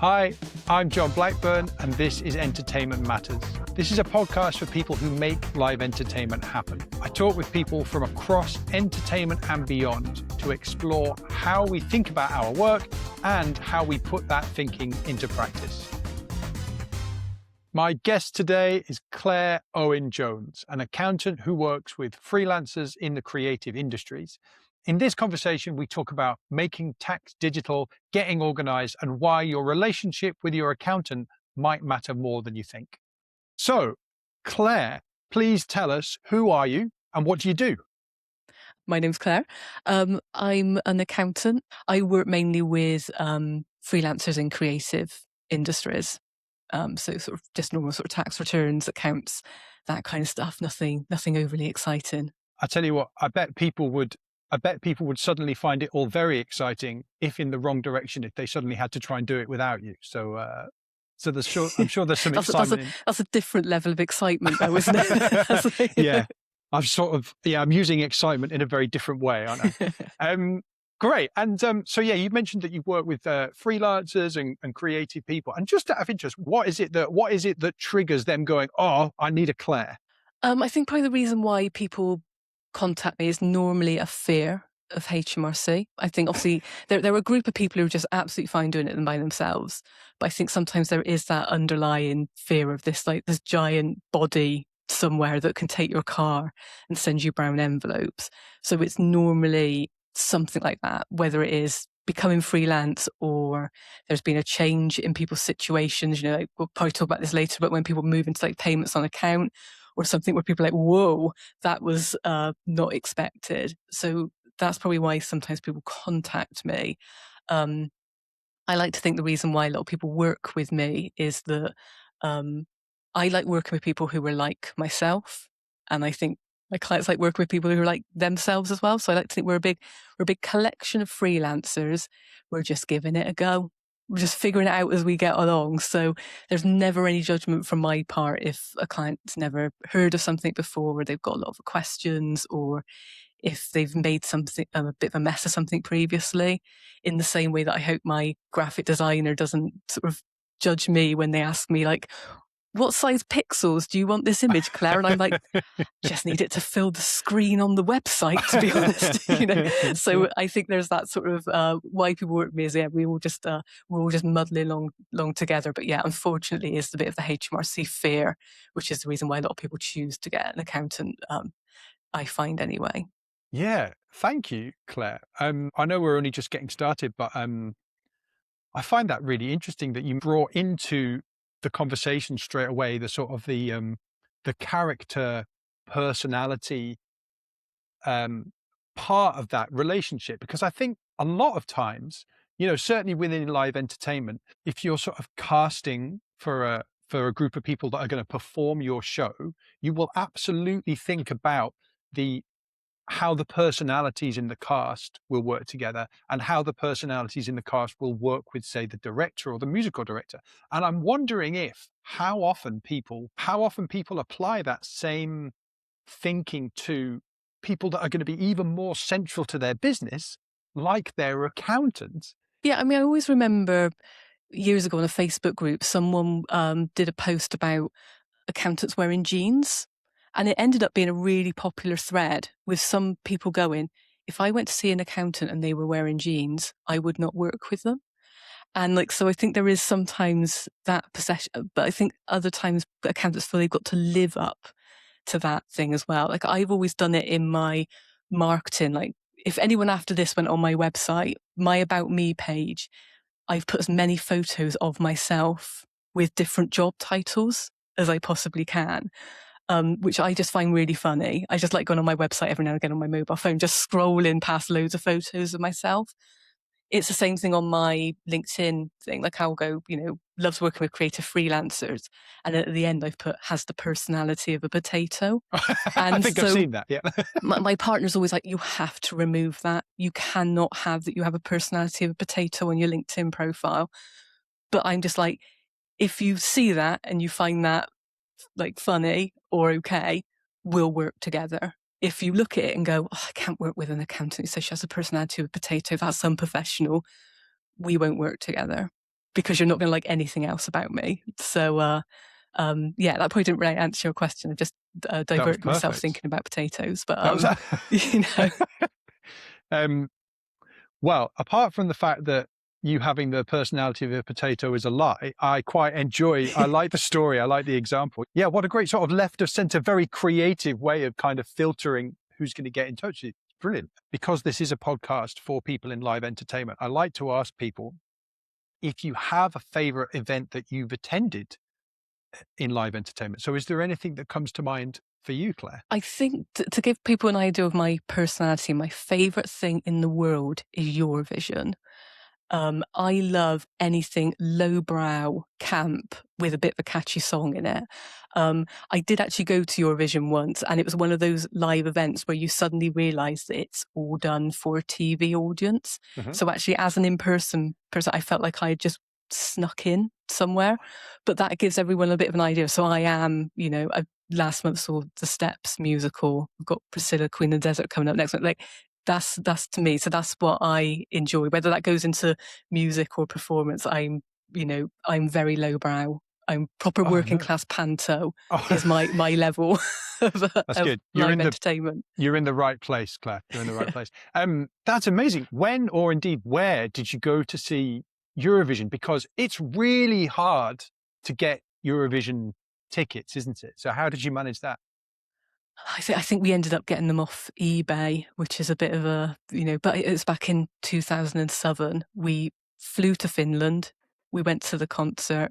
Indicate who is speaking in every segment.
Speaker 1: Hi, I'm John Blackburn, and this is Entertainment Matters. This is a podcast for people who make live entertainment happen. I talk with people from across entertainment and beyond to explore how we think about our work and how we put that thinking into practice. My guest today is Claire Owen-Jones, an accountant who works with freelancers in the creative industries. In this conversation, we talk about making tax digital, getting organized, and why your relationship with your accountant might matter more than you think. So, Claire, please tell us, who are you and what do you do?
Speaker 2: My name's Claire. I'm an accountant. I work mainly with freelancers in creative industries. So sort of just normal sort of tax returns, accounts, that kind of stuff. Nothing overly exciting.
Speaker 1: I tell you what, I bet people would suddenly find it all very exciting if in the wrong direction, if they suddenly had to try and do it without you. So I'm sure there's some excitement.
Speaker 2: That's a different level of excitement though, isn't it?
Speaker 1: Yeah. I'm using excitement in a very different way, aren't I? Great. And you mentioned that you work with freelancers and creative people. And just out of interest, what is it that triggers them going, oh, I need a Claire?
Speaker 2: I think probably the reason why people contact me is normally a fear of HMRC. I think obviously there are a group of people who are just absolutely fine doing it by themselves. But I think sometimes there is that underlying fear of this giant body somewhere that can take your car and send you brown envelopes. So it's normally something like that, whether it is becoming freelance or there's been a change in people's situations. You know, like we'll probably talk about this later, but when people move into like payments on account or something where people are like, whoa, that was not expected. So that's probably why sometimes people contact me. I like to think the reason why a lot of people work with me is that I like working with people who are like myself. And I think my clients like working with people who are like themselves as well. So I like to think we're a big collection of freelancers. We're just giving it a go. We're just figuring it out as we get along. So there's never any judgment from my part if a client's never heard of something before, or they've got a lot of questions, or if they've made something a bit of a mess of something previously. In the same way that I hope my graphic designer doesn't sort of judge me when they ask me like, what size pixels do you want this image, Claire? And I'm like, just need it to fill the screen on the website, to be honest. So I think there's that sort of why people work with me is we're all just muddling along together. But yeah, unfortunately, it's a bit of the HMRC fear, which is the reason why a lot of people choose to get an accountant. I find anyway.
Speaker 1: Yeah, thank you, Claire. I know we're only just getting started, but I find that really interesting that you brought into the conversation straight away the sort of the character, personality part of that relationship, because I think a lot of times, you know, certainly within live entertainment, if you're sort of casting for a group of people that are going to perform your show, you will absolutely think about how the personalities in the cast will work together and how the personalities in the cast will work with, say, the director or the musical director. And I'm wondering how often people apply that same thinking to people that are going to be even more central to their business, like their accountants.
Speaker 2: Yeah, I mean, I always remember years ago in a Facebook group, someone did a post about accountants wearing jeans. And it ended up being a really popular thread with some people going, if I went to see an accountant and they were wearing jeans, I would not work with them. And so I think there is sometimes that perception, but I think other times accountants feel they've got to live up to that thing as well. Like I've always done it in my marketing. Like if anyone after this went on my website, my About Me page, I've put as many photos of myself with different job titles as I possibly can. Which I just find really funny. I just like going on my website every now and again on my mobile phone, just scrolling past loads of photos of myself. It's the same thing on my LinkedIn thing. Like I'll go, loves working with creative freelancers. And at the end, I've put, has the personality of a potato.
Speaker 1: And I think I've seen that, yeah.
Speaker 2: my partner's always like, you have to remove that. You cannot have that you have a personality of a potato on your LinkedIn profile. But I'm just like, if you see that and you find that like funny or okay, we'll work together. If you look at it and go, I can't work with an accountant who says she has a personality of a potato, that's unprofessional, we won't work together. because you're not going to like anything else about me. So, yeah, that probably didn't really answer your question. I just diverted myself thinking about potatoes, but you know.
Speaker 1: Well, apart from the fact that you having the personality of a potato is a lie, I quite enjoy, I like the story, I like the example. Yeah, what a great sort of left of center, very creative way of kind of filtering who's going to get in touch with you. It's brilliant. Because this is a podcast for people in live entertainment, I like to ask people if you have a favorite event that you've attended in live entertainment. So is there anything that comes to mind for you, Claire?
Speaker 2: I think to give people an idea of my personality, my favorite thing in the world is Eurovision. I love anything lowbrow, camp, with a bit of a catchy song in it. I did actually go to Eurovision once, and it was one of those live events where you suddenly realise that it's all done for a TV audience.
Speaker 1: Mm-hmm.
Speaker 2: So actually, as an in-person person, I felt like I had just snuck in somewhere. But that gives everyone a bit of an idea. So I am, you know, I last month saw the Steps musical. We've got Priscilla, Queen of the Desert coming up next month. Like, that's to me. So that's what I enjoy. Whether that goes into music or performance, I'm very lowbrow. I'm proper working class panto is my level of
Speaker 1: good. You're
Speaker 2: live entertainment.
Speaker 1: You're in the right place, Claire. You're in the right place. That's amazing. When or indeed where did you go to see Eurovision? Because it's really hard to get Eurovision tickets, isn't it? So how did you manage that?
Speaker 2: I think we ended up getting them off eBay, which is a bit of a, but it was back in 2007. We flew to Finland. We went to the concert.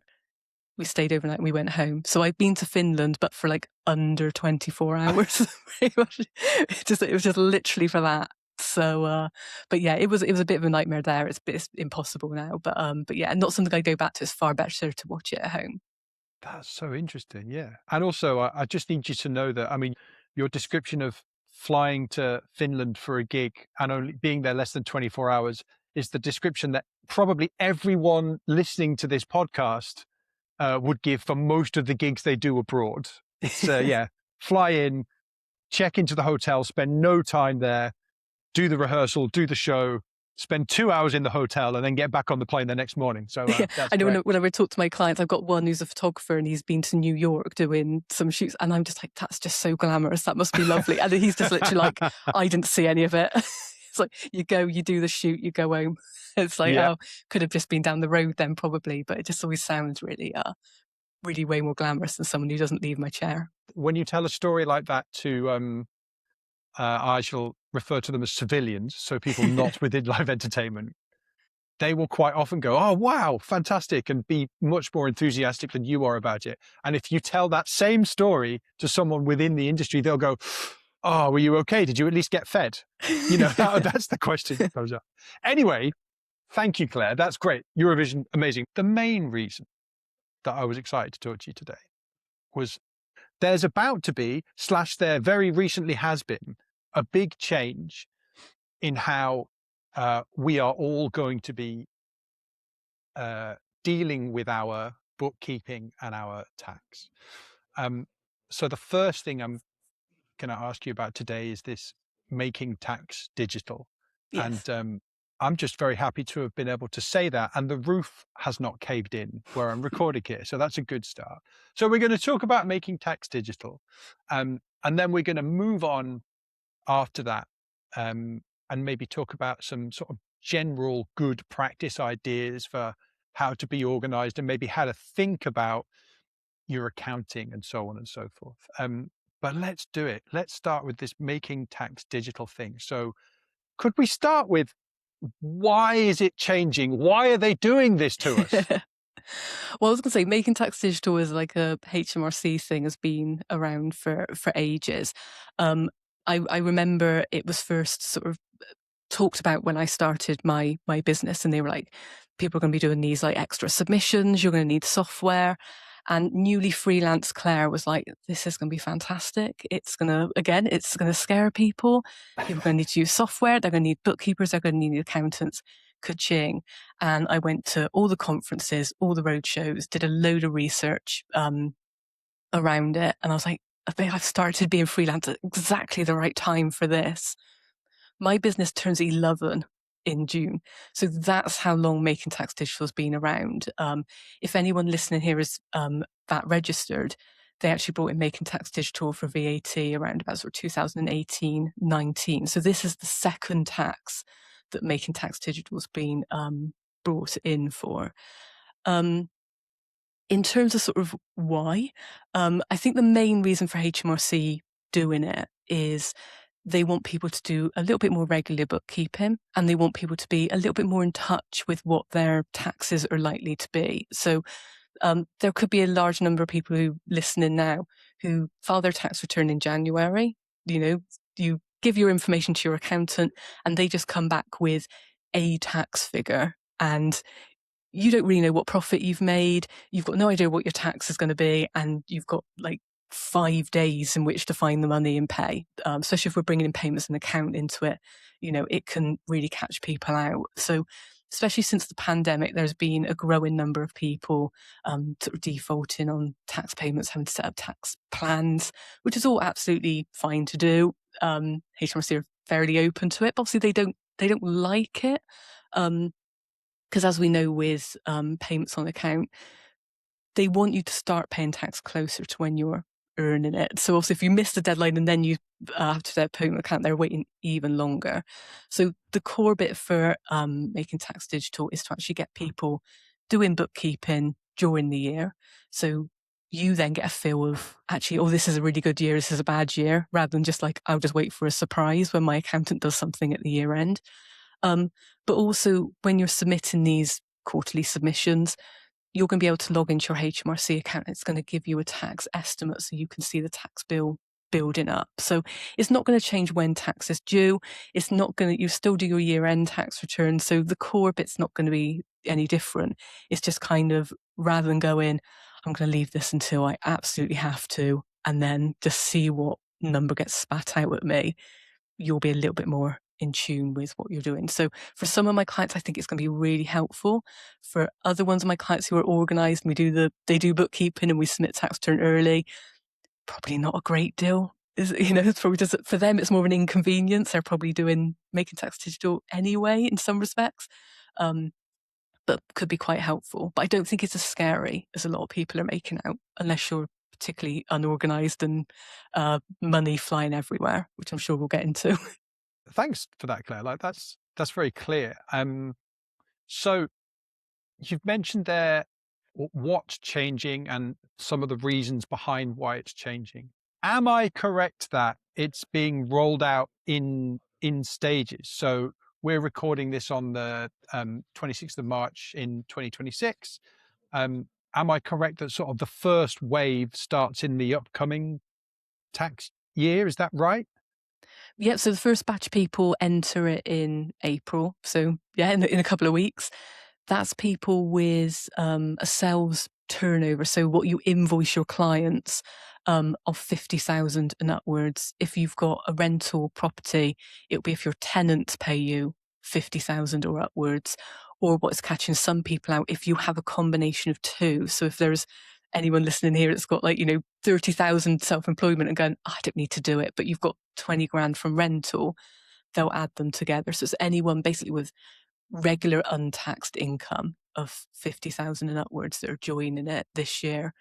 Speaker 2: We stayed overnight and we went home. So I've been to Finland, but for like under 24 hours. Pretty much. It was just literally for that. So, but yeah, it was a bit of a nightmare there. It's impossible now. But yeah, not something I go back to. It's far better to watch it at home.
Speaker 1: That's so interesting. Yeah. And also, I just need you to know that, I mean, your description of flying to Finland for a gig and only being there less than 24 hours is the description that probably everyone listening to this podcast would give for most of the gigs they do abroad. It's, yeah, fly in, check into the hotel, spend no time there, do the rehearsal, do the show, spend 2 hours in the hotel and then get back on the plane the next morning. So
Speaker 2: I know whenever I talk to my clients, I've got one who's a photographer and he's been to New York doing some shoots, and I'm just like, that's just so glamorous. That must be lovely. And he's just literally like, I didn't see any of it. It's like, you go, you do the shoot, you go home. It's like, oh, could have just been down the road then probably, but it just always sounds really, really way more glamorous than someone who doesn't leave my chair.
Speaker 1: When you tell a story like that to, I shall refer to them as civilians, so people not within live entertainment, they will quite often go, oh, wow, fantastic, and be much more enthusiastic than you are about it. And if you tell that same story to someone within the industry, they'll go, oh, were you okay? Did you at least get fed? That's the question that comes up. Anyway, thank you, Claire. That's great. Eurovision, amazing. The main reason that I was excited to talk to you today was there's about to be, / there very recently has been, a big change in how we are all going to be dealing with our bookkeeping and our tax. So the first thing I'm going to ask you about today is this making tax digital.
Speaker 2: Yes.
Speaker 1: And I'm just very happy to have been able to say that. And the roof has not caved in where I'm recording here. So that's a good start. So we're going to talk about making tax digital. And then we're going to move on after that and maybe talk about some sort of general good practice ideas for how to be organized and maybe how to think about your accounting and so on and so forth. But let's do it. Let's start with this making tax digital thing. So could we start with, why is it changing? Why are they doing this to us?
Speaker 2: Well, I was going to say, making tax digital is like a HMRC thing, has been around for ages. I remember it was first sort of talked about when I started my business, and they were like, people are going to be doing these like extra submissions, you're going to need software. And newly freelance Claire was like, this is going to be fantastic. It's going to scare people. People are going to need to use software. They're going to need bookkeepers. They're going to need accountants. Ka-ching. And I went to all the conferences, all the road shows, did a load of research around it. And I was like, I think I've started being freelance at exactly the right time for this. My business turns 11 in June. So that's how long Making Tax Digital has been around. If anyone listening here is VAT registered, they actually brought in Making Tax Digital for VAT around about sort of 2018-19. So this is the second tax that Making Tax Digital has been brought in for. In terms of sort of why, I think the main reason for HMRC doing it is they want people to do a little bit more regular bookkeeping, and they want people to be a little bit more in touch with what their taxes are likely to be. So there could be a large number of people who listening now who file their tax return in January. You know, you give your information to your accountant and they just come back with a tax figure, and you don't really know what profit you've made. You've got no idea what your tax is going to be, and you've got like 5 days in which to find the money and pay. Especially if we're bringing in payments and account into it, you know, it can really catch people out. So especially since the pandemic, there's been a growing number of people sort of defaulting on tax payments, having to set up tax plans, which is all absolutely fine to do. HMRC are fairly open to it, but obviously they don't like it. Because as we know with payments on account, they want you to start paying tax closer to when you're earning it. So also if you miss the deadline and then you have to set a payment account, they're waiting even longer. So the core bit for Making Tax Digital is to actually get people doing bookkeeping during the year. So you then get a feel of actually, oh, this is a really good year, this is a bad year, rather than just like, I'll just wait for a surprise when my accountant does something at the year end. But also when you're submitting these quarterly submissions, you're going to be able to log into your HMRC account. It's going to give you a tax estimate so you can see the tax bill building up. So it's not going to change when tax is due. It's not going to, you still do your year-end tax return. So the core bit's not going to be any different. It's just kind of, rather than going, I'm going to leave this until I absolutely have to, and then just see what number gets spat out at me, you'll be a little bit more in tune with what you're doing. So for some of my clients, I think it's going to be really helpful. For other ones of my clients who are organised, they do bookkeeping and we submit tax return early, probably not a great deal. It's probably just, for them, it's more of an inconvenience. They're probably Making Tax Digital anyway in some respects, but could be quite helpful. But I don't think it's as scary as a lot of people are making out, unless you're particularly unorganised and money flying everywhere, which I'm sure we'll get into.
Speaker 1: Thanks for that, Claire. Like that's very clear. So you've mentioned there what's changing and some of the reasons behind why it's changing. Am I correct that it's being rolled out in stages? So we're recording this on the 26th of March in 2026. Am I correct that sort of the first wave starts in the upcoming tax year? Is that right?
Speaker 2: Yeah, so the first batch of people enter it in April. So yeah, in a couple of weeks. That's people with a sales turnover. So what you invoice your clients of 50,000 and upwards. If you've got a rental property, it'll be if your tenants pay you 50,000 or upwards. Or what's catching some people out, if you have a combination of two. So if there's anyone listening here that's got 30,000 self-employment and going, I don't need to do it, but you've got 20 grand from rental, they'll add them together. So it's anyone basically with regular untaxed income of 50,000 and upwards that are joining it this year.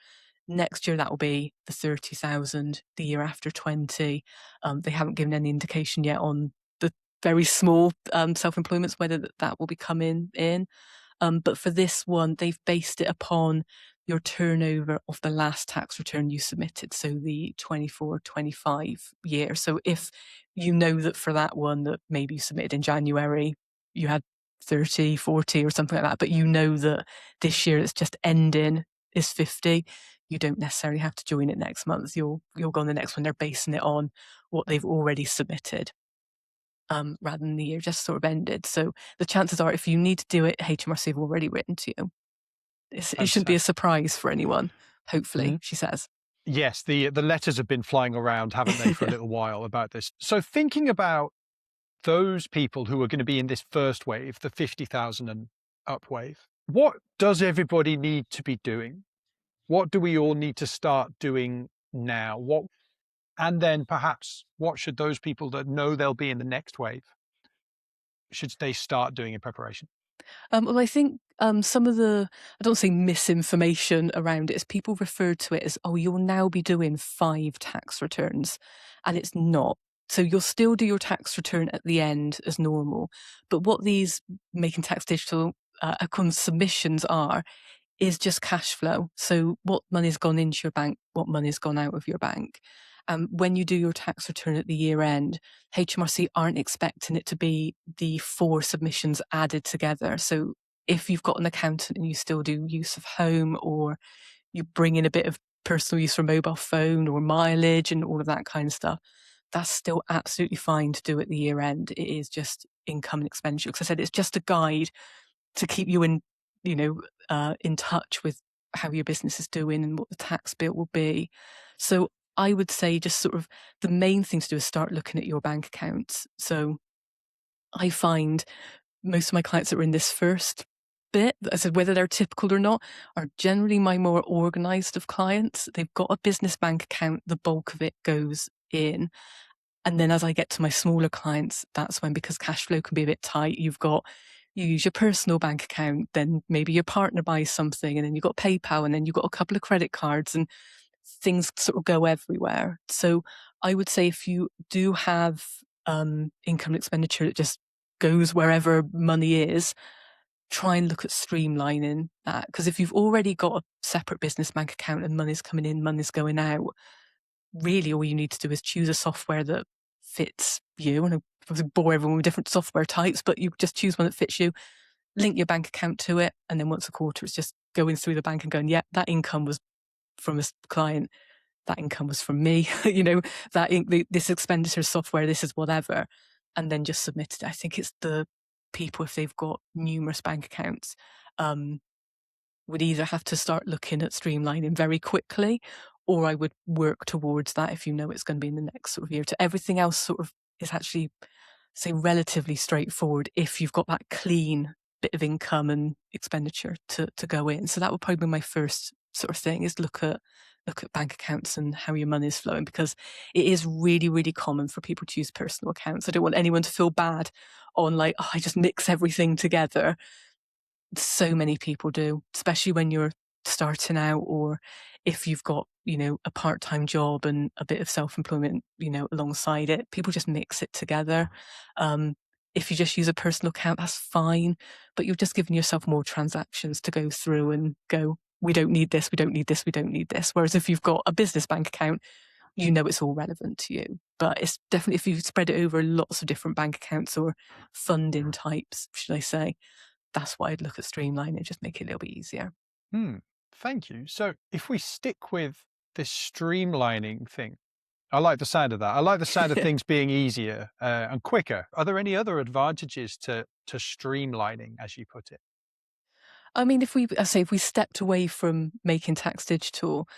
Speaker 2: Next year, that will be the 30,000, the year after 20. They haven't given any indication yet on the very small self-employments, whether that will be coming in. But for this one, they've based it upon your turnover of the last tax return you submitted, so the 24-25 year. So if you know that for that one that maybe you submitted in January, you had 30, 40 or something like that, but you know that this year it's just ending is 50, you don't necessarily have to join it next month. You'll go on the next one. They're basing it on what they've already submitted. Rather than the year just sort of ended. So the chances are, if you need to do it, HMRC have already written to you. It shouldn't be a surprise for anyone, hopefully, she says.
Speaker 1: Yes, the letters have been flying around, haven't they, for a little while about this. So thinking about those people who are going to be in this first wave, the 50,000 and up wave, what does everybody need to be doing? What do we all need to start doing now? And then perhaps what should those people that know they'll be in the next wave should they start doing in preparation?
Speaker 2: Well, I think some of the, I don't say misinformation around it, is people refer to it as, oh, you'll now be doing 5 tax returns, and it's not. So you'll still do your tax return at the end as normal. But what these Making Tax Digital submissions are is just cash flow. So what money's gone into your bank, what money's gone out of your bank. When you do your tax return at the year end, HMRC aren't expecting it to be the 4 submissions added together. So if you've got an accountant and you still do use of home, or you bring in a bit of personal use for a mobile phone or mileage and all of that kind of stuff, that's still absolutely fine to do at the year end. It is just income and expenditure. Because I said, it's just a guide to keep you in, in touch with how your business is doing and what the tax bill will be. So I would say just sort of the main thing to do is start looking at your bank accounts. So I find most of my clients that are in this first bit, I said, whether they're typical or not, are generally my more organised of clients. They've got a business bank account, the bulk of it goes in. And then as I get to my smaller clients, that's when, because cash flow can be a bit tight, you use your personal bank account, then maybe your partner buys something, and then you've got PayPal, and then you've got a couple of credit cards, and things sort of go everywhere. So I would say if you do have income and expenditure that just goes wherever money is, try and look at streamlining that. Because if you've already got a separate business bank account and money's coming in, money's going out, really all you need to do is choose a software that fits you. And I bore everyone with different software types, but you just choose one that fits you, link your bank account to it, and then once a quarter it's just going through the bank and going, yeah, that income was from a client, that income was from me, this expenditure software, this is whatever, and then just submit it. I think it's the people, if they've got numerous bank accounts, would either have to start looking at streamlining very quickly, or I would work towards that if you know it's going to be in the next sort of year. To everything else sort of is actually, say, relatively straightforward if you've got that clean bit of income and expenditure to go in. So that would probably be my first sort of thing, is look at bank accounts and how your money is flowing, because it is really, really common for people to use personal accounts. I don't want anyone to feel bad on like, oh, I just mix everything together. So many people do, especially when you're starting out, or if you've got, a part-time job and a bit of self-employment, alongside it. People just mix it together. If you just use a personal account, that's fine, but you're just giving yourself more transactions to go through and go, we don't need this, we don't need this, we don't need this. Whereas if you've got a business bank account, it's all relevant to you. But it's definitely, if you spread it over lots of different bank accounts or funding types, should I say, that's why I'd look at streamlining, just make it a little bit easier.
Speaker 1: Thank you. So if we stick with this streamlining thing, I like the sound of that. I like the sound of things being easier and quicker. Are there any other advantages to streamlining, as you put it?
Speaker 2: I mean, if we stepped away from Making Tax Digital,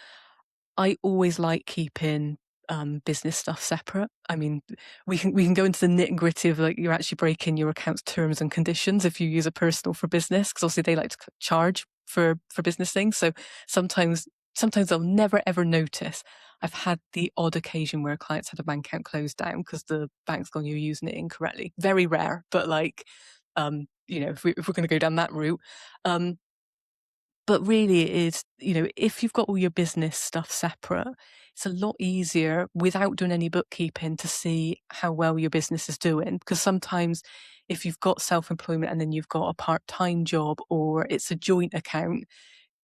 Speaker 2: I always like keeping business stuff separate. I mean, we can go into the nitty gritty of like, you're actually breaking your account's terms and conditions if you use a personal for business, because obviously they like to charge for business things. So sometimes they'll never ever notice. I've had the odd occasion where clients had a bank account closed down because the bank's gone, you're using it incorrectly. Very rare, but like, if we're going to go down that route. But really it is, if you've got all your business stuff separate, it's a lot easier without doing any bookkeeping to see how well your business is doing. Because sometimes if you've got self-employment and then you've got a part-time job, or it's a joint account,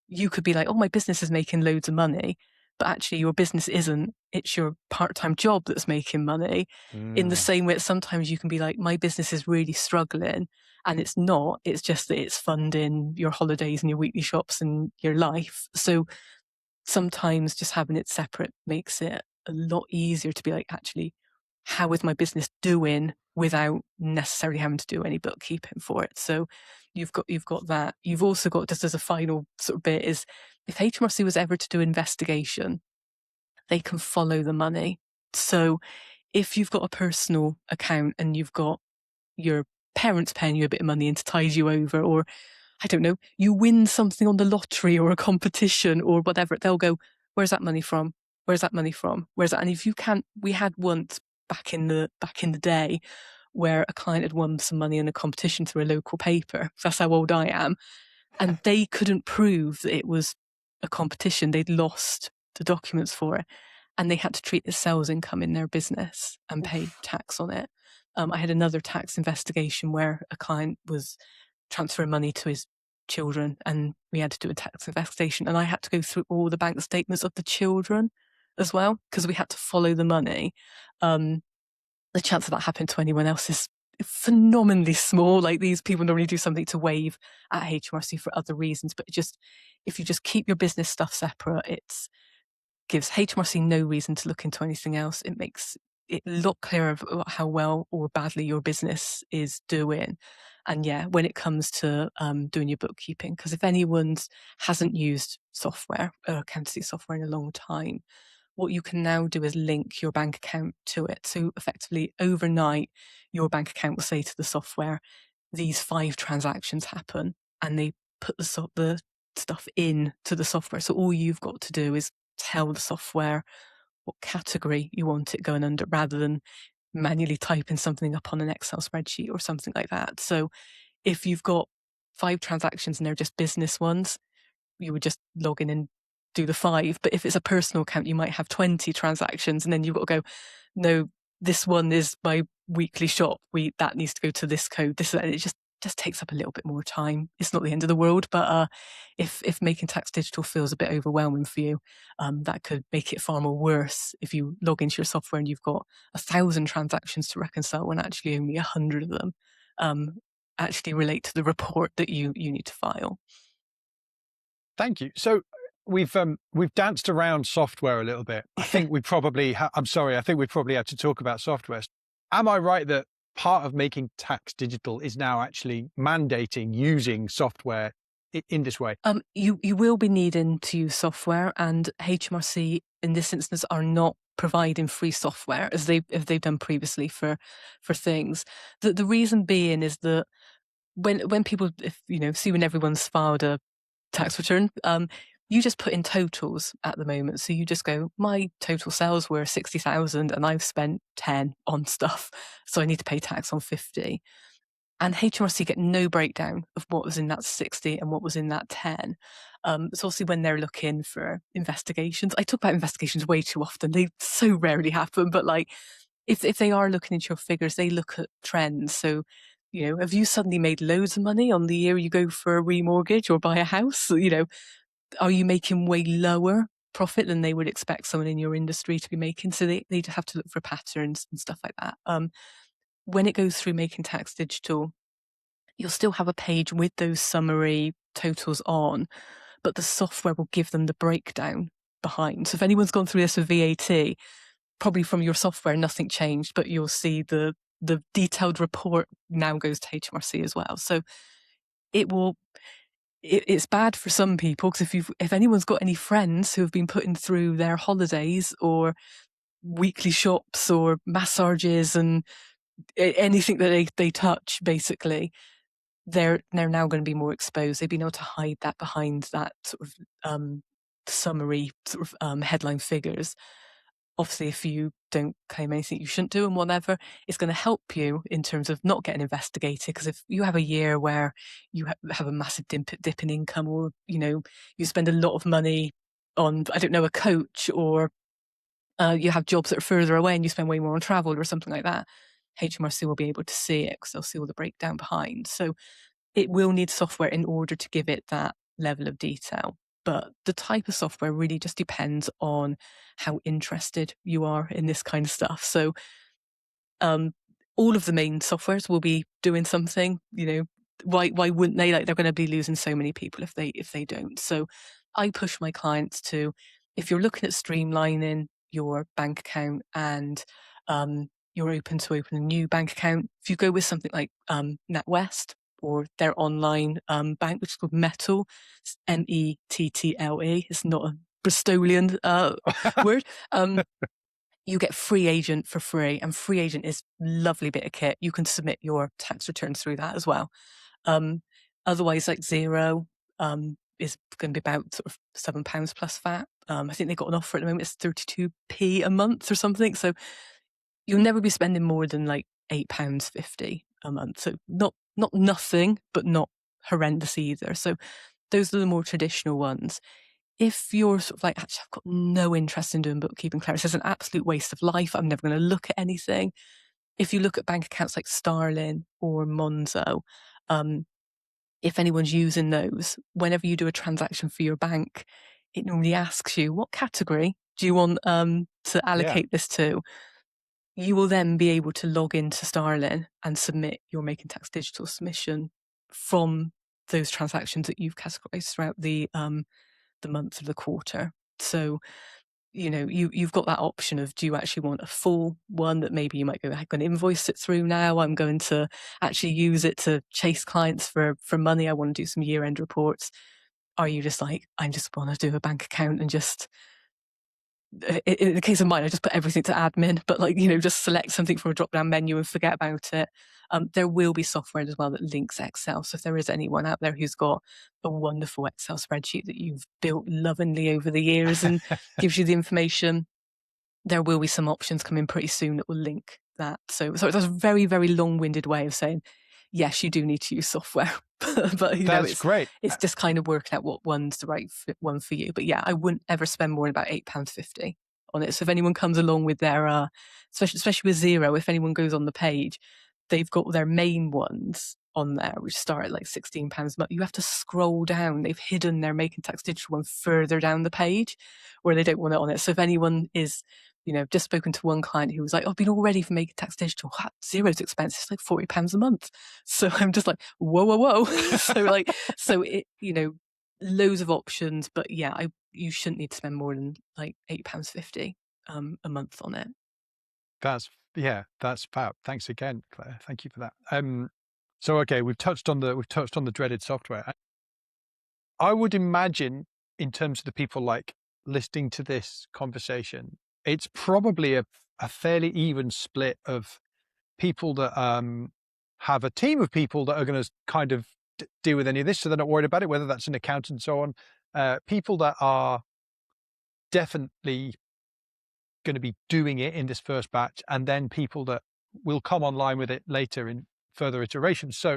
Speaker 2: you could be like, oh, my business is making loads of money, but actually your business isn't. It's your part-time job that's making money. In the same way that sometimes you can be like, my business is really struggling, and it's not. It's just that it's funding your holidays and your weekly shops and your life. So sometimes just having it separate makes it a lot easier to be like, actually, how is my business doing, without necessarily having to do any bookkeeping for it. So you've got that. You've also got, just as a final sort of bit, is if HMRC was ever to do investigation, they can follow the money. So if you've got a personal account and you've got your parents paying you a bit of money and to tide you over, or I don't know, you win something on the lottery or a competition or whatever, they'll go, where's that money from? Where's that money from? Where's that? And if you can't, we had once back in the day where a client had won some money in a competition through a local paper. That's how old I am. And they couldn't prove that it was a competition. They'd lost the documents for it, and they had to treat it as sales income in their business and pay tax on it. I had another tax investigation where a client was transferring money to his children, and we had to do a tax investigation, and I had to go through all the bank statements of the children as well, because we had to follow the money. The chance of that happening to anyone else is phenomenally small. Like, these people normally do something to waive at HMRC for other reasons, but if you just keep your business stuff separate, it gives HMRC no reason to look into anything else. It makes it a lot clearer about how well or badly your business is doing. And yeah, when it comes to doing your bookkeeping, because if anyone hasn't used software, accountancy software, in a long time, what you can now do is link your bank account to it. So effectively, overnight, your bank account will say to the software, these 5 transactions happen, and they put the stuff in to the software. So all you've got to do is tell the software what category you want it going under, rather than manually typing something up on an Excel spreadsheet or something like that. So if you've got 5 transactions and they're just business ones, you would just log in and do the 5. But if it's a personal account, you might have 20 transactions, and then you've got to go, no, this one is my weekly shop. That needs to go to this code. It just takes up a little bit more time. It's not the end of the world, but if making tax digital feels a bit overwhelming for you, that could make it far more worse if you log into your software and you've got 1,000 transactions to reconcile when actually only 100 of them actually relate to the report that you need to file.
Speaker 1: Thank you. So we've danced around software a little bit. I think we probably I think we probably have to talk about software. Am I right that part of making tax digital is now actually mandating using software in this way?
Speaker 2: You will be needing to use software, and HMRC in this instance are not providing free software as they've done previously for things. The reason being is that when people, see when everyone's filed a tax return, you just put in totals at the moment. So you just go, my total sales were 60,000 and I've spent 10 on stuff, so I need to pay tax on 50. And HMRC get no breakdown of what was in that 60 and what was in that 10. It's also when they're looking for investigations. I talk about investigations way too often. They so rarely happen, but like if they are looking into your figures, they look at trends. So, have you suddenly made loads of money on the year you go for a remortgage or buy a house? Are you making way lower profit than they would expect someone in your industry to be making? So they just have to look for patterns and stuff like that. When it goes through making tax digital, you'll still have a page with those summary totals on, but the software will give them the breakdown behind. So if anyone's gone through this with VAT, probably from your software, nothing changed, but you'll see the detailed report now goes to HMRC as well. So it's bad for some people, because if anyone's got any friends who have been putting through their holidays or weekly shops or massages and anything that they touch, basically, they're now going to be more exposed. They've been able to hide that behind that sort of summary sort of headline figures. Obviously, if you don't claim anything you shouldn't do and whatever, it's going to help you in terms of not getting investigated. Because if you have a year where you have a massive dip in income, or you spend a lot of money on, I don't know, a coach, or you have jobs that are further away and you spend way more on travel or something like that, HMRC will be able to see it because they'll see all the breakdown behind. So it will need software in order to give it that level of detail. But the type of software really just depends on how interested you are in this kind of stuff. So all of the main softwares will be doing something. Why wouldn't they? Like, they're going to be losing so many people if they don't. So I push my clients to, if you're looking at streamlining your bank account and you're open to open a new bank account, if you go with something like NatWest or their online bank, which is called Mettle, it's METTLE. It's not a Bristolian word. You get Free Agent for free, and Free Agent is a lovely bit of kit. You can submit your tax returns through that as well. Otherwise, like Xero is going to be about sort of £7 plus VAT. I think they've got an offer at the moment. It's 32p a month or something. So you'll never be spending more than like £8.50 a month. So not nothing, but not horrendous either. So those are the more traditional ones. If you're sort of like, actually, I've got no interest in doing bookkeeping, Claire, it's an absolute waste of life, I'm never going to look at anything. If you look at bank accounts like Starling or Monzo, if anyone's using those, whenever you do a transaction for your bank, it normally asks you, what category do you want to allocate this to? You will then be able to log into Starling and submit your Making Tax Digital submission from those transactions that you've categorized throughout the month or the quarter. So, you've got that option of, do you actually want a full one that maybe you might go, I'm going to invoice it through now, I'm going to actually use it to chase clients for money, I want to do some year-end reports. Are you just like, I just want to do a bank account and just, in the case of mine, I just put everything to admin, but just select something from a drop-down menu and forget about it. There will be software as well that links Excel. So if there is anyone out there who's got a wonderful Excel spreadsheet that you've built lovingly over the years and gives you the information, there will be some options coming pretty soon that will link that. So that's a very, very long-winded way of saying, yes, you do need to use software, but
Speaker 1: That's great.
Speaker 2: It's just kind of working out what one's the right one for you. But yeah, I wouldn't ever spend more than about £8.50 on it. So if anyone comes along with their, especially with Xero, if anyone goes on the page, they've got their main ones on there, which start at like £16 a month. You have to scroll down. They've hidden their Making Tax Digital one further down the page where they don't want it on it. So if anyone is, just spoken to one client who was like, I've been all ready for Making Tax Digital. Xero's expensive. It's like £40 a month. So I'm just like, whoa. so it, loads of options, but yeah, you shouldn't need to spend more than like £8.50 a month on it.
Speaker 1: That's fab. Thanks again, Claire. Thank you for that. So okay, we've touched on the dreaded software. I would imagine, in terms of the people like listening to this conversation, it's probably a fairly even split of people that have a team of people that are going to kind of deal with any of this, so they're not worried about it, whether that's an accountant and so on. People that are definitely going to be doing it in this first batch, and then people that will come online with it later in further iterations. So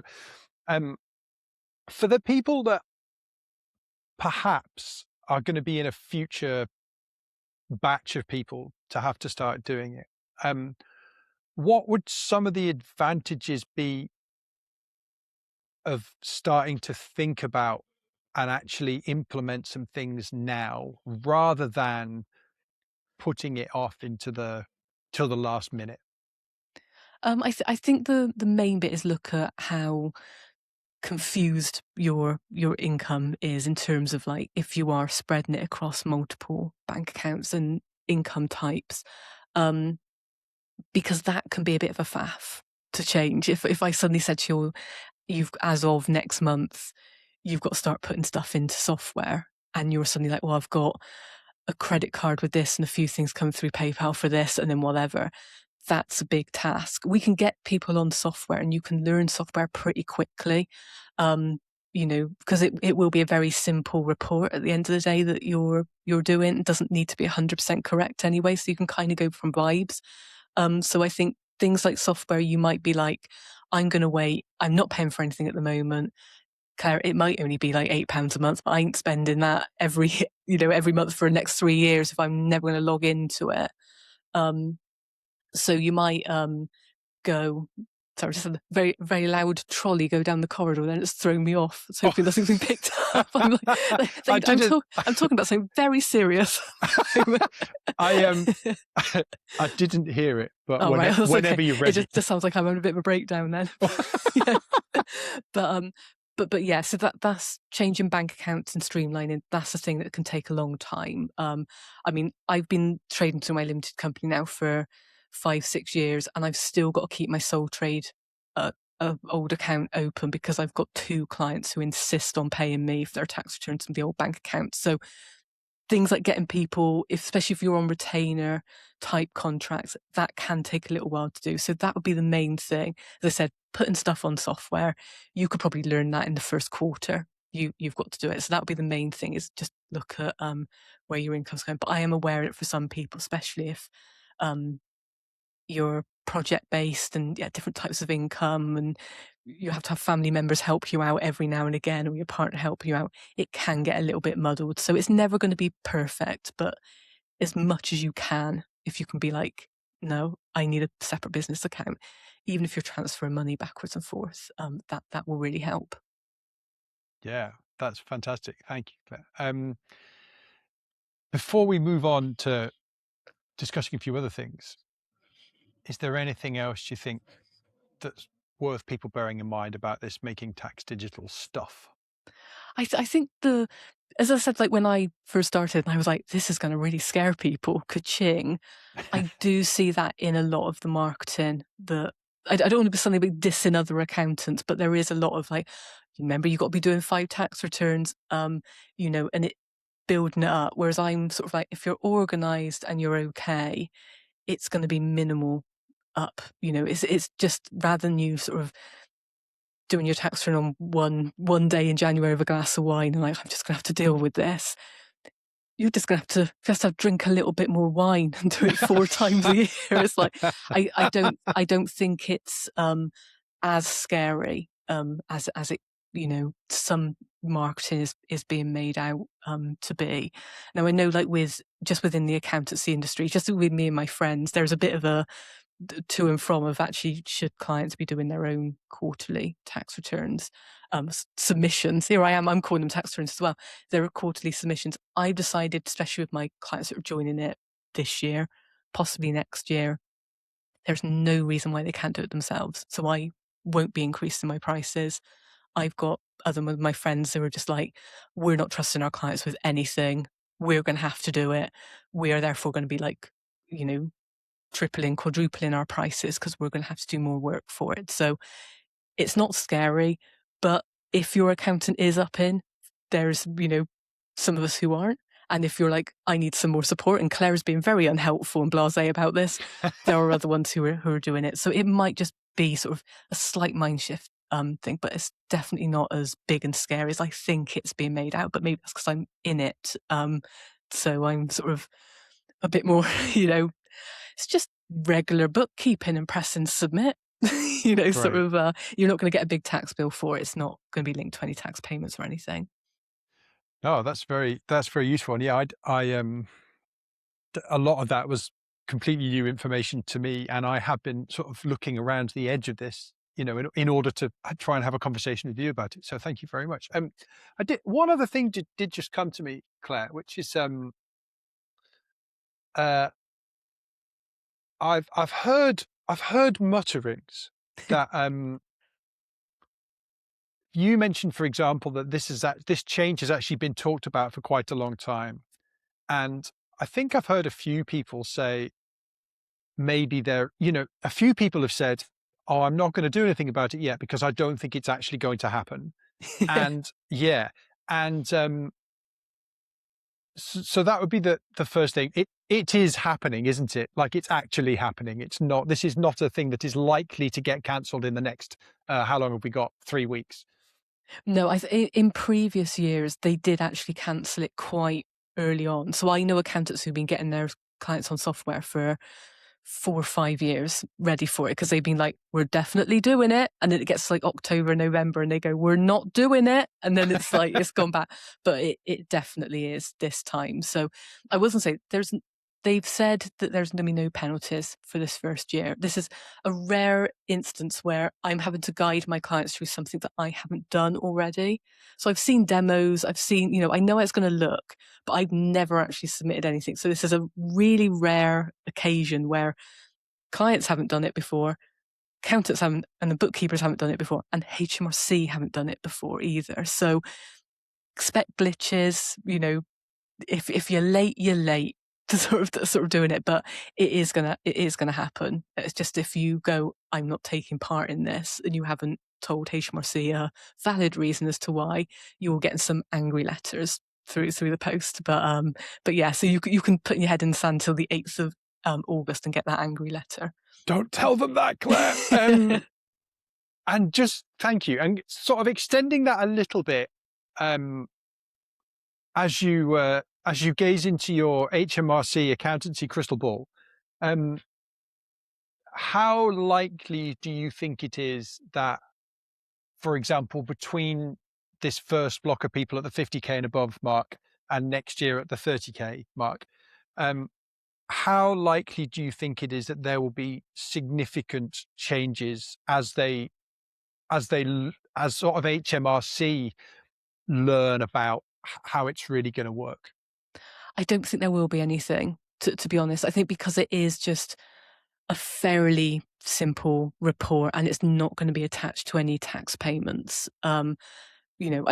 Speaker 1: for the people that perhaps are going to be in a future batch of people to have to start doing it, what would some of the advantages be of starting to think about and actually implement some things now, rather than putting it off till the last minute?
Speaker 2: I think the main bit is look at how confused your income is in terms of like if you are spreading it across multiple bank accounts and income types, because that can be a bit of a faff to change. If I suddenly said to you, as of next month, you've got to start putting stuff into software, and you're suddenly like, well, I've got a credit card with this and a few things come through PayPal for this and then whatever. That's a big task. We can get people on software and you can learn software pretty quickly, because it will be a very simple report at the end of the day that you're doing. It doesn't need to be 100% correct anyway, so you can kind of go from vibes. So I think things like software, you might be like, I'm going to wait. I'm not paying for anything at the moment. Claire, it might only be like £8 a month, but I ain't spending that every month for the next 3 years if I'm never going to log into it. So you might go. Sorry, just a very, very loud trolley go down the corridor, then it's thrown me off. So hopefully nothing's been picked up. I'm talking about something very serious.
Speaker 1: I didn't hear it, but whenever you're ready.
Speaker 2: It just sounds like I'm having a bit of a breakdown then. Yeah. But yeah, so that's changing bank accounts and streamlining. That's the thing that can take a long time. I mean, I've been trading through my limited company now for 5-6 years, and I've still got to keep my sole trade old account open because I've got 2 clients who insist on paying me for their tax returns from the old bank account. So things like getting people, especially if you're on retainer type contracts, that can take a little while to do. So that would be the main thing. As I said, putting stuff on software, you could probably learn that in the first quarter. You've got to do it. So that would be the main thing, is just look at where your income's going. But I am aware of it for some people, especially if you're project based and different types of income, and you have to have family members help you out every now and again, or your partner help you out. It can get a little bit muddled. So it's never going to be perfect, but as much as you can, if you can be like, no, I need a separate business account, even if you're transferring money backwards and forth, that will really help.
Speaker 1: Yeah, that's fantastic. Thank you, Claire. Before we move on to discussing a few other things, is there anything else you think that's worth people bearing in mind about this making tax digital stuff?
Speaker 2: I think as I said, like when I first started, I was like, this is going to really scare people. Ka-ching. I do see that in a lot of the marketing that I don't want to be suddenly dissing other accountants, but there is a lot of like, remember, you've got to be doing 5 tax returns, and it building it up. Whereas I'm sort of like, if you're organised and you're okay, it's going to be minimal up. It's just rather than you sort of doing your tax return on one day in January with a glass of wine and like, I'm just going to have to deal with this. You're just going to have to drink a little bit more wine and do it 4 times a year. It's like, I don't think it's as scary as it, some marketing is being made out to be. Now I know, like within the accountancy industry, just with me and my friends, there's a bit of a to and from of actually, should clients be doing their own quarterly tax returns, submissions. Here I am, I'm calling them tax returns as well. There are quarterly submissions. I've decided, especially with my clients that are joining it this year, possibly next year, there's no reason why they can't do it themselves. So I won't be increasing my prices. I've got other of my friends who are just like, we're not trusting our clients with anything. We're going to have to do it. We are therefore going to be like, tripling, quadrupling our prices because we're going to have to do more work for it. So it's not scary, but if your accountant is up in, there's, some of us who aren't. And if you're like, I need some more support, and Claire's been very unhelpful and blasé about this, there are other ones who are doing it. So it might just be sort of a slight mind shift thing, but it's definitely not as big and scary as I think it's being made out. But maybe that's because I'm in it. So I'm sort of a bit more, it's just regular bookkeeping and press and submit. Sort of, you're not going to get a big tax bill for it. It's not going to be linked to any tax payments or anything.
Speaker 1: No, that's very useful. And yeah, a lot of that was completely new information to me, and I have been sort of looking around the edge of this, in order to try and have a conversation with you about it. So thank you very much. I did one other thing did just come to me, Claire, which is I've heard mutterings that you mentioned, for example, that this change has actually been talked about for quite a long time, and I think I've heard a few people say maybe a few people have said, "Oh, I'm not going to do anything about it yet because I don't think it's actually going to happen," and yeah, and so that would be the first thing. It is happening, isn't it? Like, it's actually happening. It's not. This is not a thing that is likely to get cancelled in the next. How long have we got? 3 weeks.
Speaker 2: No, in previous years they did actually cancel it quite early on. So I know accountants who've been getting their clients on software for 4 or 5 years ready for it because they've been like, we're definitely doing it, and then it gets like October, November, and they go, we're not doing it, and then it's like it's gone back. But it definitely is this time. So I wasn't saying they've said that there's going to be no penalties for this first year. This is a rare instance where I'm having to guide my clients through something that I haven't done already. So I've seen demos, I've seen, I know how it's going to look, but I've never actually submitted anything. So this is a really rare occasion where clients haven't done it before, accountants haven't, and the bookkeepers haven't done it before, and HMRC haven't done it before either. So expect glitches, if you're late, you're late to sort of doing it, but it is gonna happen. It's just if you go, I'm not taking part in this, and you haven't told HMRC a valid reason as to why, you're getting some angry letters through the post. But yeah, so you can put your head in the sand till the 8th of August and get that angry letter.
Speaker 1: Don't tell them that, Claire. And just thank you, and sort of extending that a little bit. As you gaze into your HMRC accountancy crystal ball, how likely do you think it is that, for example, between this first block of people at the 50K and above mark and next year at the 30K mark, um, how likely do you think it is that there will be significant changes as sort of HMRC learn about how it's really going to work?
Speaker 2: I don't think there will be anything, to be honest. I think because it is just a fairly simple report and it's not going to be attached to any tax payments. I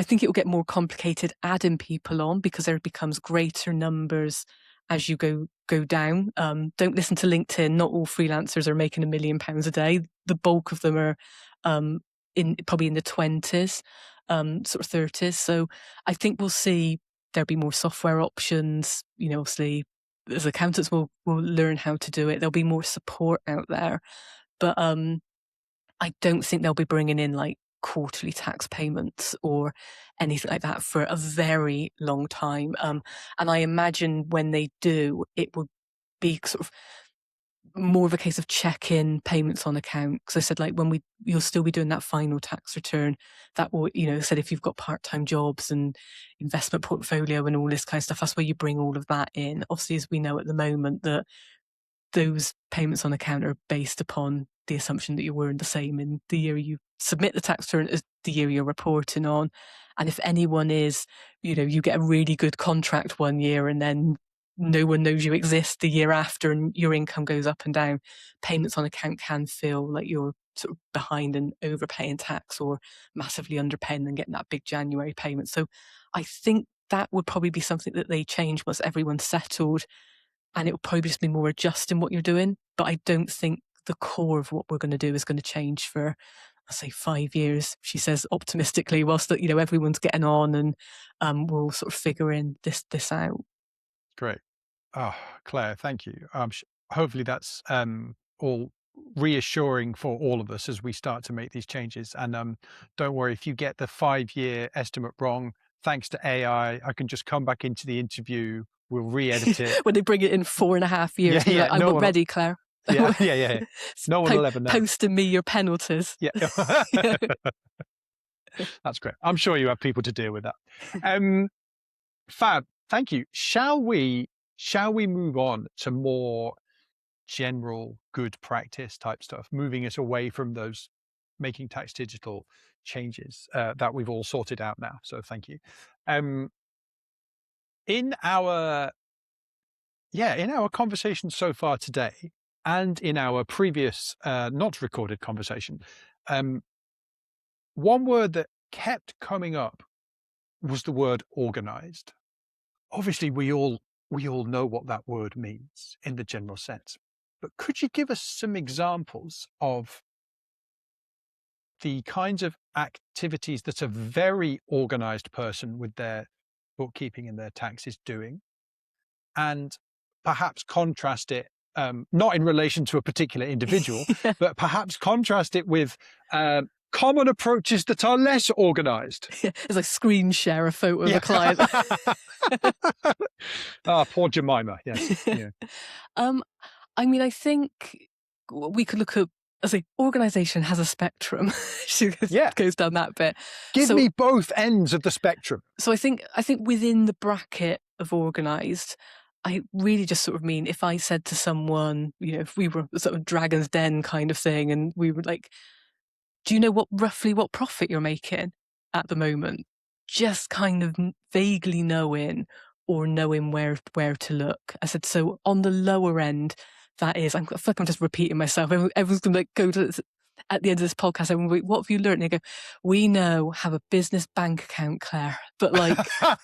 Speaker 2: think it will get more complicated adding people on because there becomes greater numbers as you go down. Don't listen to LinkedIn. Not all freelancers are making £1 million a day. The bulk of them are probably in the 20s, sort of 30s. So I think we'll see there'll be more software options. Obviously, as accountants will learn how to do it. There'll be more support out there. But I don't think they'll be bringing in like quarterly tax payments or anything like that for a very long time. And I imagine when they do, it will be sort of more of a case of check-in payments on account. Because I said, like, you'll still be doing that final tax return. That will, said if you've got part-time jobs and investment portfolio and all this kind of stuff, that's where you bring all of that in. Obviously, as we know at the moment, that those payments on account are based upon the assumption that you were in the same in the year you submit the tax return as the year you're reporting on. And if anyone is, you get a really good contract one year and then no one knows you exist the year after and your income goes up and down, payments on account can feel like you're sort of behind and overpaying tax or massively underpaying and getting that big January payment. So I think that would probably be something that they change once everyone's settled, and it will probably just be more adjusting what you're doing. But I don't think the core of what we're going to do is going to change for, I say, 5 years, she says optimistically, whilst everyone's getting on and we'll sort of figure in this out.
Speaker 1: Great. Oh, Claire, thank you. Hopefully that's all reassuring for all of us as we start to make these changes. And don't worry, if you get the 5-year estimate wrong, thanks to AI, I can just come back into the interview. We'll re-edit it.
Speaker 2: When they bring it in 4.5 years,
Speaker 1: Yeah,
Speaker 2: like, I'm not ready, Claire.
Speaker 1: Yeah. No one will ever know.
Speaker 2: Posting me your penalties.
Speaker 1: Yeah. That's great. I'm sure you have people to deal with that. Fab. Thank you. Shall we move on to more general good practice type stuff, moving us away from those making tax digital changes that we've all sorted out now? So thank you. In our conversation so far today, and in our previous not recorded conversation, one word that kept coming up was the word organised. Obviously, we all know what that word means in the general sense, but could you give us some examples of the kinds of activities that a very organised person with their bookkeeping and their tax is doing, and perhaps contrast it, not in relation to a particular individual, but perhaps contrast it with common approaches that are less organised?
Speaker 2: It's like screen share a photo of a client.
Speaker 1: Poor Jemima. Yes. Yeah.
Speaker 2: I think we could look at, organisation has a spectrum. She goes down that bit.
Speaker 1: Give me both ends of the spectrum.
Speaker 2: So I think within the bracket of organised, I really just sort of mean if I said to someone, if we were sort of Dragon's Den kind of thing, and we were like, do you know roughly what profit you're making at the moment? Just kind of vaguely knowing or knowing where to look. I said, so on the lower end, that is, I feel like I'm just repeating myself. Everyone's going to go to at the end of this podcast, and what have you learned? And they go, we know have a business bank account, Claire. But like,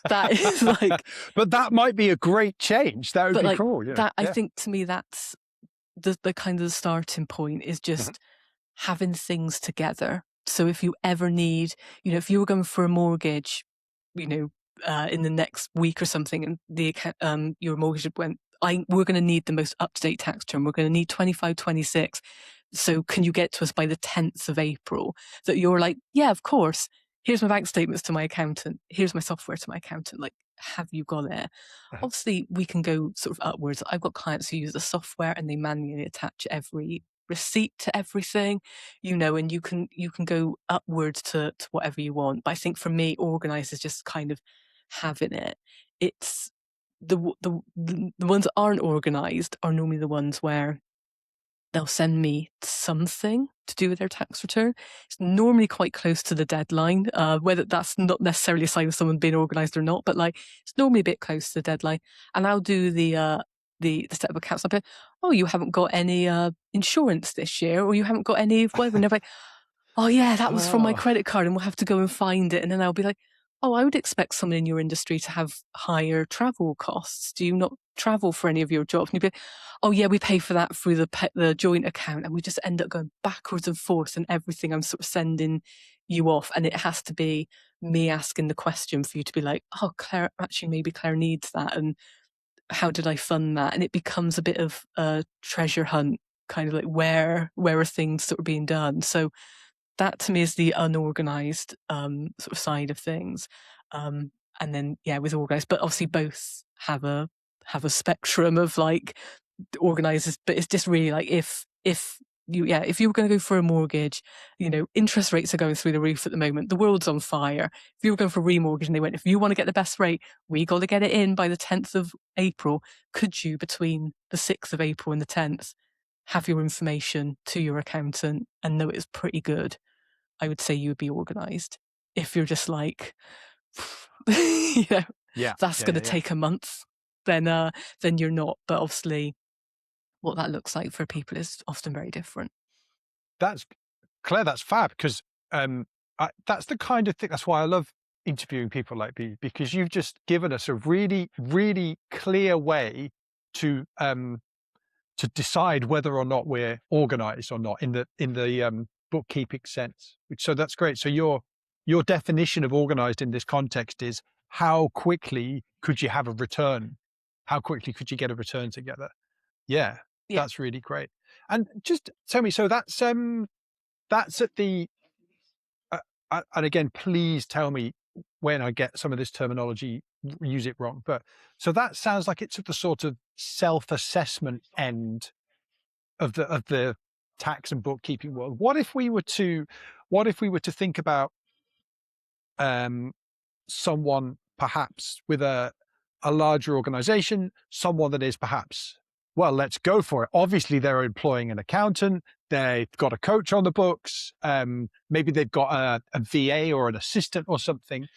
Speaker 2: that is like...
Speaker 1: But that might be a great change. That would be cool. Yeah.
Speaker 2: I think to me, that's the kind of the starting point is just having things together. So if you ever need, if you were going for a mortgage, in the next week or something, and the account, your mortgage went, we're going to need the most up-to-date tax term. We're going to need 25-26. So can you get to us by the 10th of April? That you're like, yeah, of course. Here's my bank statements to my accountant. Here's my software to my accountant. Like, have you got it? Obviously, we can go sort of upwards. I've got clients who use the software and they manually attach every receipt to everything, and you can go upwards to whatever you want. But I think for me, organised is just kind of having it. It's the ones that aren't organised are normally the ones where they'll send me something to do with their tax return. It's normally quite close to the deadline, whether that's not necessarily a sign of someone being organised or not, but like it's normally a bit close to the deadline. And I'll do the set of accounts. I'll be, oh, you haven't got any insurance this year, or you haven't got any whatever. And they're like, oh yeah, that was from my credit card, and we'll have to go and find it. And then I'll be like, oh, I would expect someone in your industry to have higher travel costs. Do you not travel for any of your jobs? And you'd be like, oh yeah, we pay for that through the joint account. And we just end up going backwards and forth and everything. I'm sort of sending you off. And it has to be me asking the question for you to be like, oh, Claire, actually, maybe Claire needs that. And how did I fund that? And it becomes a bit of a treasure hunt, kind of like where are things sort of being done? So that to me is the unorganized sort of side of things. And then, yeah, with organised, but obviously both have a spectrum of like organised, but it's just really like if you were going to go for a mortgage, interest rates are going through the roof at the moment. The world's on fire. If you were going for a remortgage and they went, if you want to get the best rate, we got to get it in by the 10th of April. Could you, between the 6th of April and the 10th, have your information to your accountant and know it's pretty good? I would say you would be organised. If you're just like, that's going to take a month, then you're not. But obviously, what that looks like for people is often very different.
Speaker 1: That's Claire. That's fab, because that's the kind of thing. That's why I love interviewing people like you, because you've just given us a really, really clear way to decide whether or not we're organised or not in the bookkeeping sense. So that's great. So your definition of organised in this context is how quickly could you have a return? How quickly could you get a return together? Yeah. That's really great. And just tell me, so that's at the and again, please tell me when I get some of this terminology, use it wrong. But so that sounds like it's at the sort of self-assessment end of the tax and bookkeeping world. What if we were to think about someone perhaps with a larger organization, someone that is perhaps, well, let's go for it. Obviously, they're employing an accountant. They've got a coach on the books. Maybe they've got a VA or an assistant or something.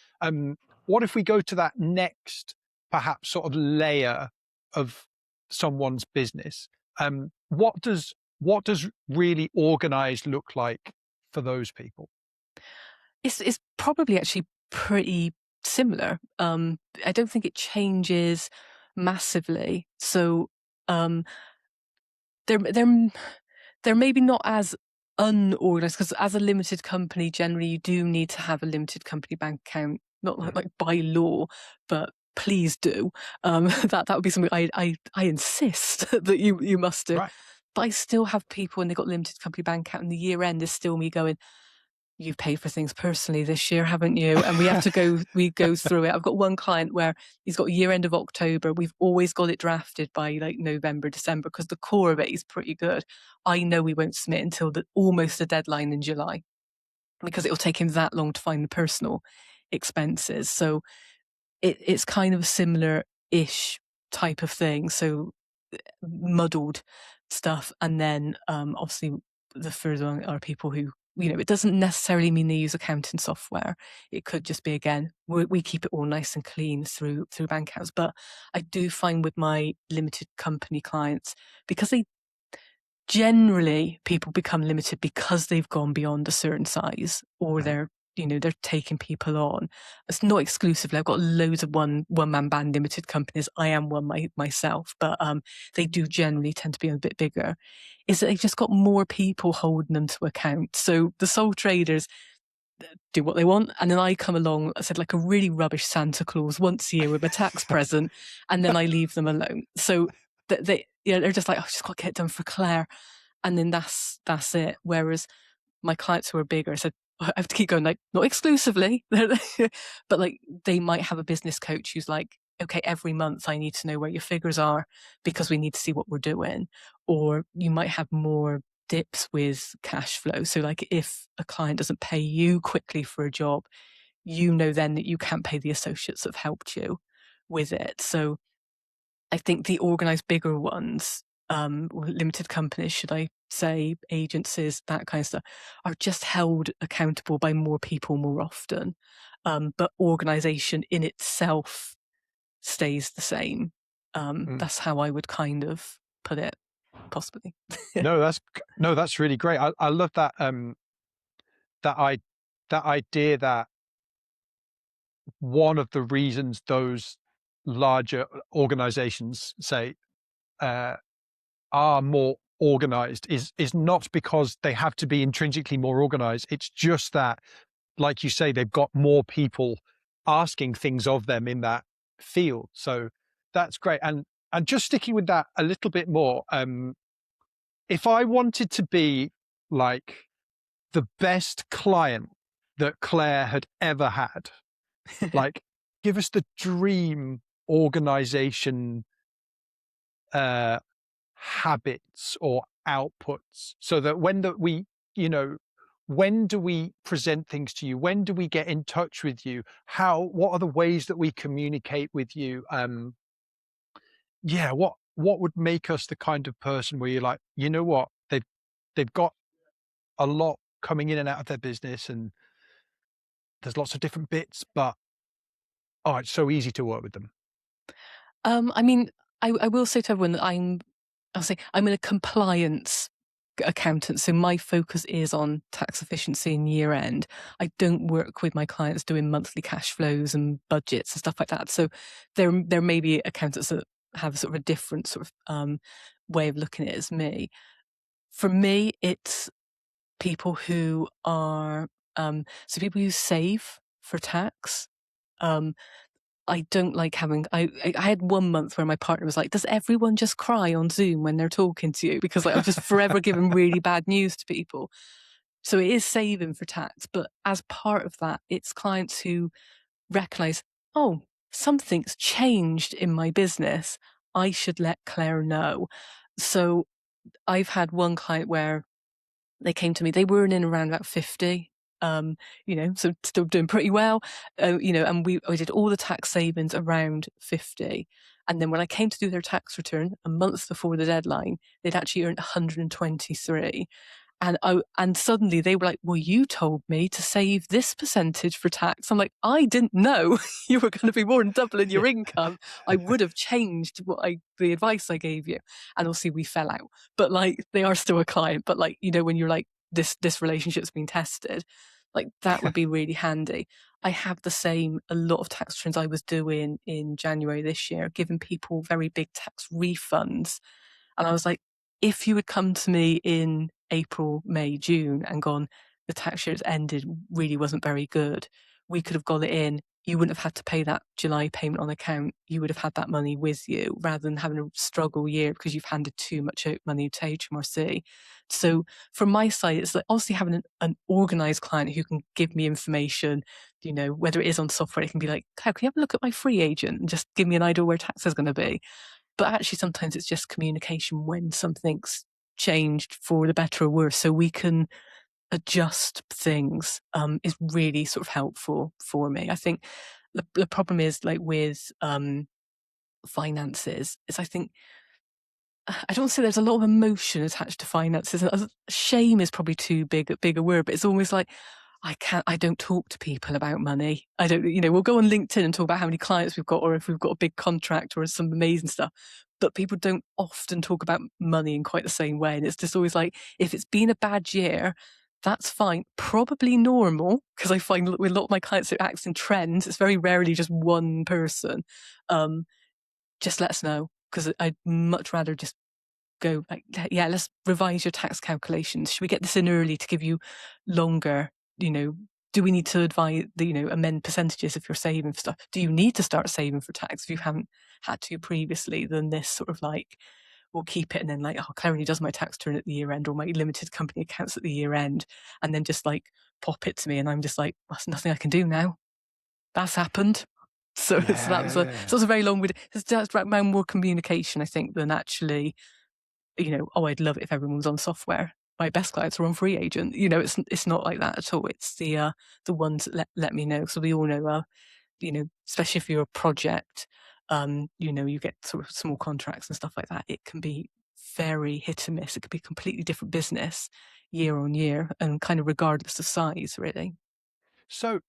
Speaker 1: What if we go to that next, perhaps sort of layer of someone's business? What does really organised look like for those people?
Speaker 2: It's probably actually pretty similar. I don't think it changes massively. So they're maybe not as unorganized, because as a limited company, generally you do need to have a limited company bank account, not like by law, but please do. That would be something I insist that you must do.
Speaker 1: Right.
Speaker 2: But I still have people, and they've got limited company bank account, and the year end is still me going, you've paid for things personally this year, haven't you? And we have to we go through it. I've got one client where he's got year end of October. We've always got it drafted by like November, December, because the core of it is pretty good. I know we won't submit until almost the deadline in July, because it'll take him that long to find the personal expenses. So it's kind of a similar-ish type of thing. So muddled stuff. And then obviously the further on are people who, it doesn't necessarily mean they use accounting software. It could just be, again, we keep it all nice and clean through bank accounts. But I do find with my limited company clients, because they generally, people become limited because they've gone beyond a certain size, or they're taking people on. It's not exclusively. I've got loads of one-man band limited companies. I am one myself, but they do generally tend to be a bit bigger. Is that they've just got more people holding them to account. So the sole traders do what they want, and then I come along, I said, like a really rubbish Santa Claus once a year with a tax present, and then I leave them alone. So they're just like, I've just got to get it done for Claire, and then that's it. Whereas my clients who are bigger, I said, I have to keep going, like, not exclusively, but like they might have a business coach who's like, okay, every month I need to know where your figures are because we need to see what we're doing. Or you might have more dips with cash flow. So like if a client doesn't pay you quickly for a job, you know then that you can't pay the associates that have helped you with it. So I think the organised bigger ones, limited companies, should I say, agencies, that kind of stuff, are just held accountable by more people more often. But organisation in itself stays the same. That's how I would kind of put it, possibly.
Speaker 1: No, that's really great. I love that that idea that one of the reasons those larger organizations say are more organized is not because they have to be intrinsically more organized. It's just that, like you say, they've got more people asking things of them in that field. So that's great. And just sticking with that a little bit more, if I wanted to be like the best client that Claire had ever had, like give us the dream organization habits or outputs, so that when when do we present things to you? When do we get in touch with you? What are the ways that we communicate with you? What would make us the kind of person where you're like, you know what, they've got a lot coming in and out of their business, and there's lots of different bits, but it's so easy to work with them.
Speaker 2: I mean, I will say to everyone that I'm in a compliance accountant, so my focus is on tax efficiency and year end. I don't work with my clients doing monthly cash flows and budgets and stuff like that. So there may be accountants that have sort of a different sort of way of looking at it as me. For me, it's people who are so people who save for tax. I don't like having. I had 1 month where my partner was like, "Does everyone just cry on Zoom when they're talking to you?" Because like I'm just forever giving really bad news to people. So it is saving for tax, but as part of that, it's clients who recognise, oh, something's changed in my business. I should let Claire know. So I've had one client where they came to me, they were in around about 50, so still doing pretty well, and we did all the tax savings around 50. And then when I came to do their tax return a month before the deadline, they'd actually earned 123. And suddenly they were like, well, you told me to save this percentage for tax. I'm like, I didn't know you were going to be more than doubling your income. I would have changed the advice I gave you. And obviously we fell out, but like they are still a client. But like, when you're like, this relationship's been tested, like that would be really handy. I have the same, a lot of tax returns I was doing in January this year, giving people very big tax refunds. And I was like, if you had come to me in April, May, June and gone, the tax year has ended, really wasn't very good, we could have got it in. You wouldn't have had to pay that July payment on account. You would have had that money with you rather than having a struggle year because you've handed too much money to HMRC. So from my side, it's like obviously having an organised client who can give me information, whether it is on software, it can be like, how can you have a look at my free agent and just give me an idea where tax is going to be? But actually sometimes it's just communication when something's changed for the better or worse, so we can adjust things, is really sort of helpful for me. I think the problem is like with finances is I think I don't say there's a lot of emotion attached to finances. Shame is probably too big a word, but it's almost like I don't talk to people about money. I don't, we'll go on LinkedIn and talk about how many clients we've got or if we've got a big contract or some amazing stuff. But people don't often talk about money in quite the same way. And it's just always like, if it's been a bad year, that's fine. Probably normal, because I find with a lot of my clients, it acts in trends. It's very rarely just one person. Just let us know, because I'd much rather just go like, yeah, let's revise your tax calculations. Should we get this in early to give you longer? Do we need to advise, amend percentages if you're saving for stuff? Do you need to start saving for tax if you haven't had to previously? Then this sort of like, we'll keep it and then like, oh, Claire only does my tax return at the year end or my limited company accounts at the year end, and then just like pop it to me and I'm just like, well, there's nothing I can do now. That's happened. So that was a very long way. It's just around more communication, I think, than actually, I'd love it if everyone was on software. my best clients are on free agent. You know, it's not like that at all. It's the ones that let me know. So we all know, you know, especially if you're a project, you know, you get sort of small contracts and stuff like that. It can be very hit and miss. It could be a completely different business year on year, and kind of regardless of size, really.
Speaker 1: So,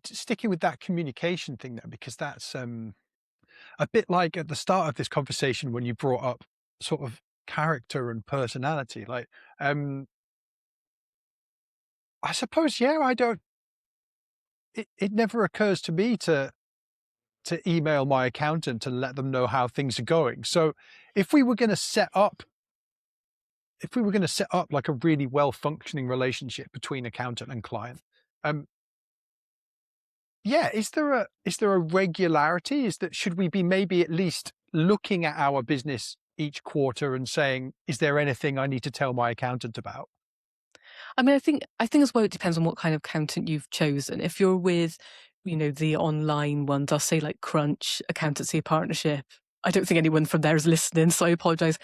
Speaker 1: sticking with that communication thing then, because that's a bit like at the start of this conversation when you brought up sort of character and personality. Like, I suppose, yeah, I don't. It never occurs to me to email my accountant and let them know how things are going. So, if we were going to set up like a really well functioning relationship between accountant and client, um, yeah, is there a regularity? Should we be maybe at least looking at our business each quarter and saying, is there anything I need to tell my accountant about?
Speaker 2: I mean, I think as well, it depends on what kind of accountant you've chosen. If you're with, you know, the online ones, I'll say like Crunch, Accountancy Partnership. I don't think anyone from there is listening, so I apologise.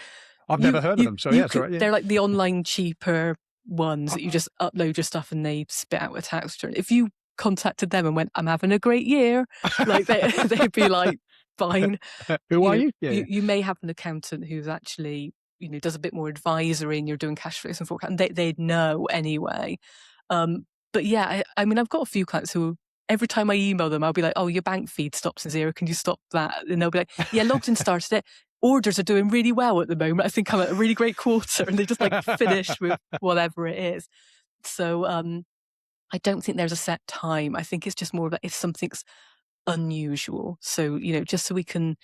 Speaker 1: I've never heard of them, so yeah, it's all right. Yeah.
Speaker 2: They're like the online cheaper ones that you just upload your stuff and they spit out a tax return. If you contacted them and went, "I'm having a great year," like they'd be like, "Fine."
Speaker 1: Who are
Speaker 2: know,
Speaker 1: you? Yeah,
Speaker 2: you may have an accountant who's actually, you know, does a bit more advisory and you're doing cash flows and forecast, and they'd know anyway. But yeah, I mean, I've got a few clients who every time I email them, I'll be like, "Oh, your bank feed stops in zero. Can you stop that?" And they'll be like, "Yeah, logged in, started it. Orders are doing really well at the moment. I think I'm at a really great quarter," and they just like finish with whatever it is. So I don't think there's a set time. I think it's just more about if something's unusual. So, you know, just so we can,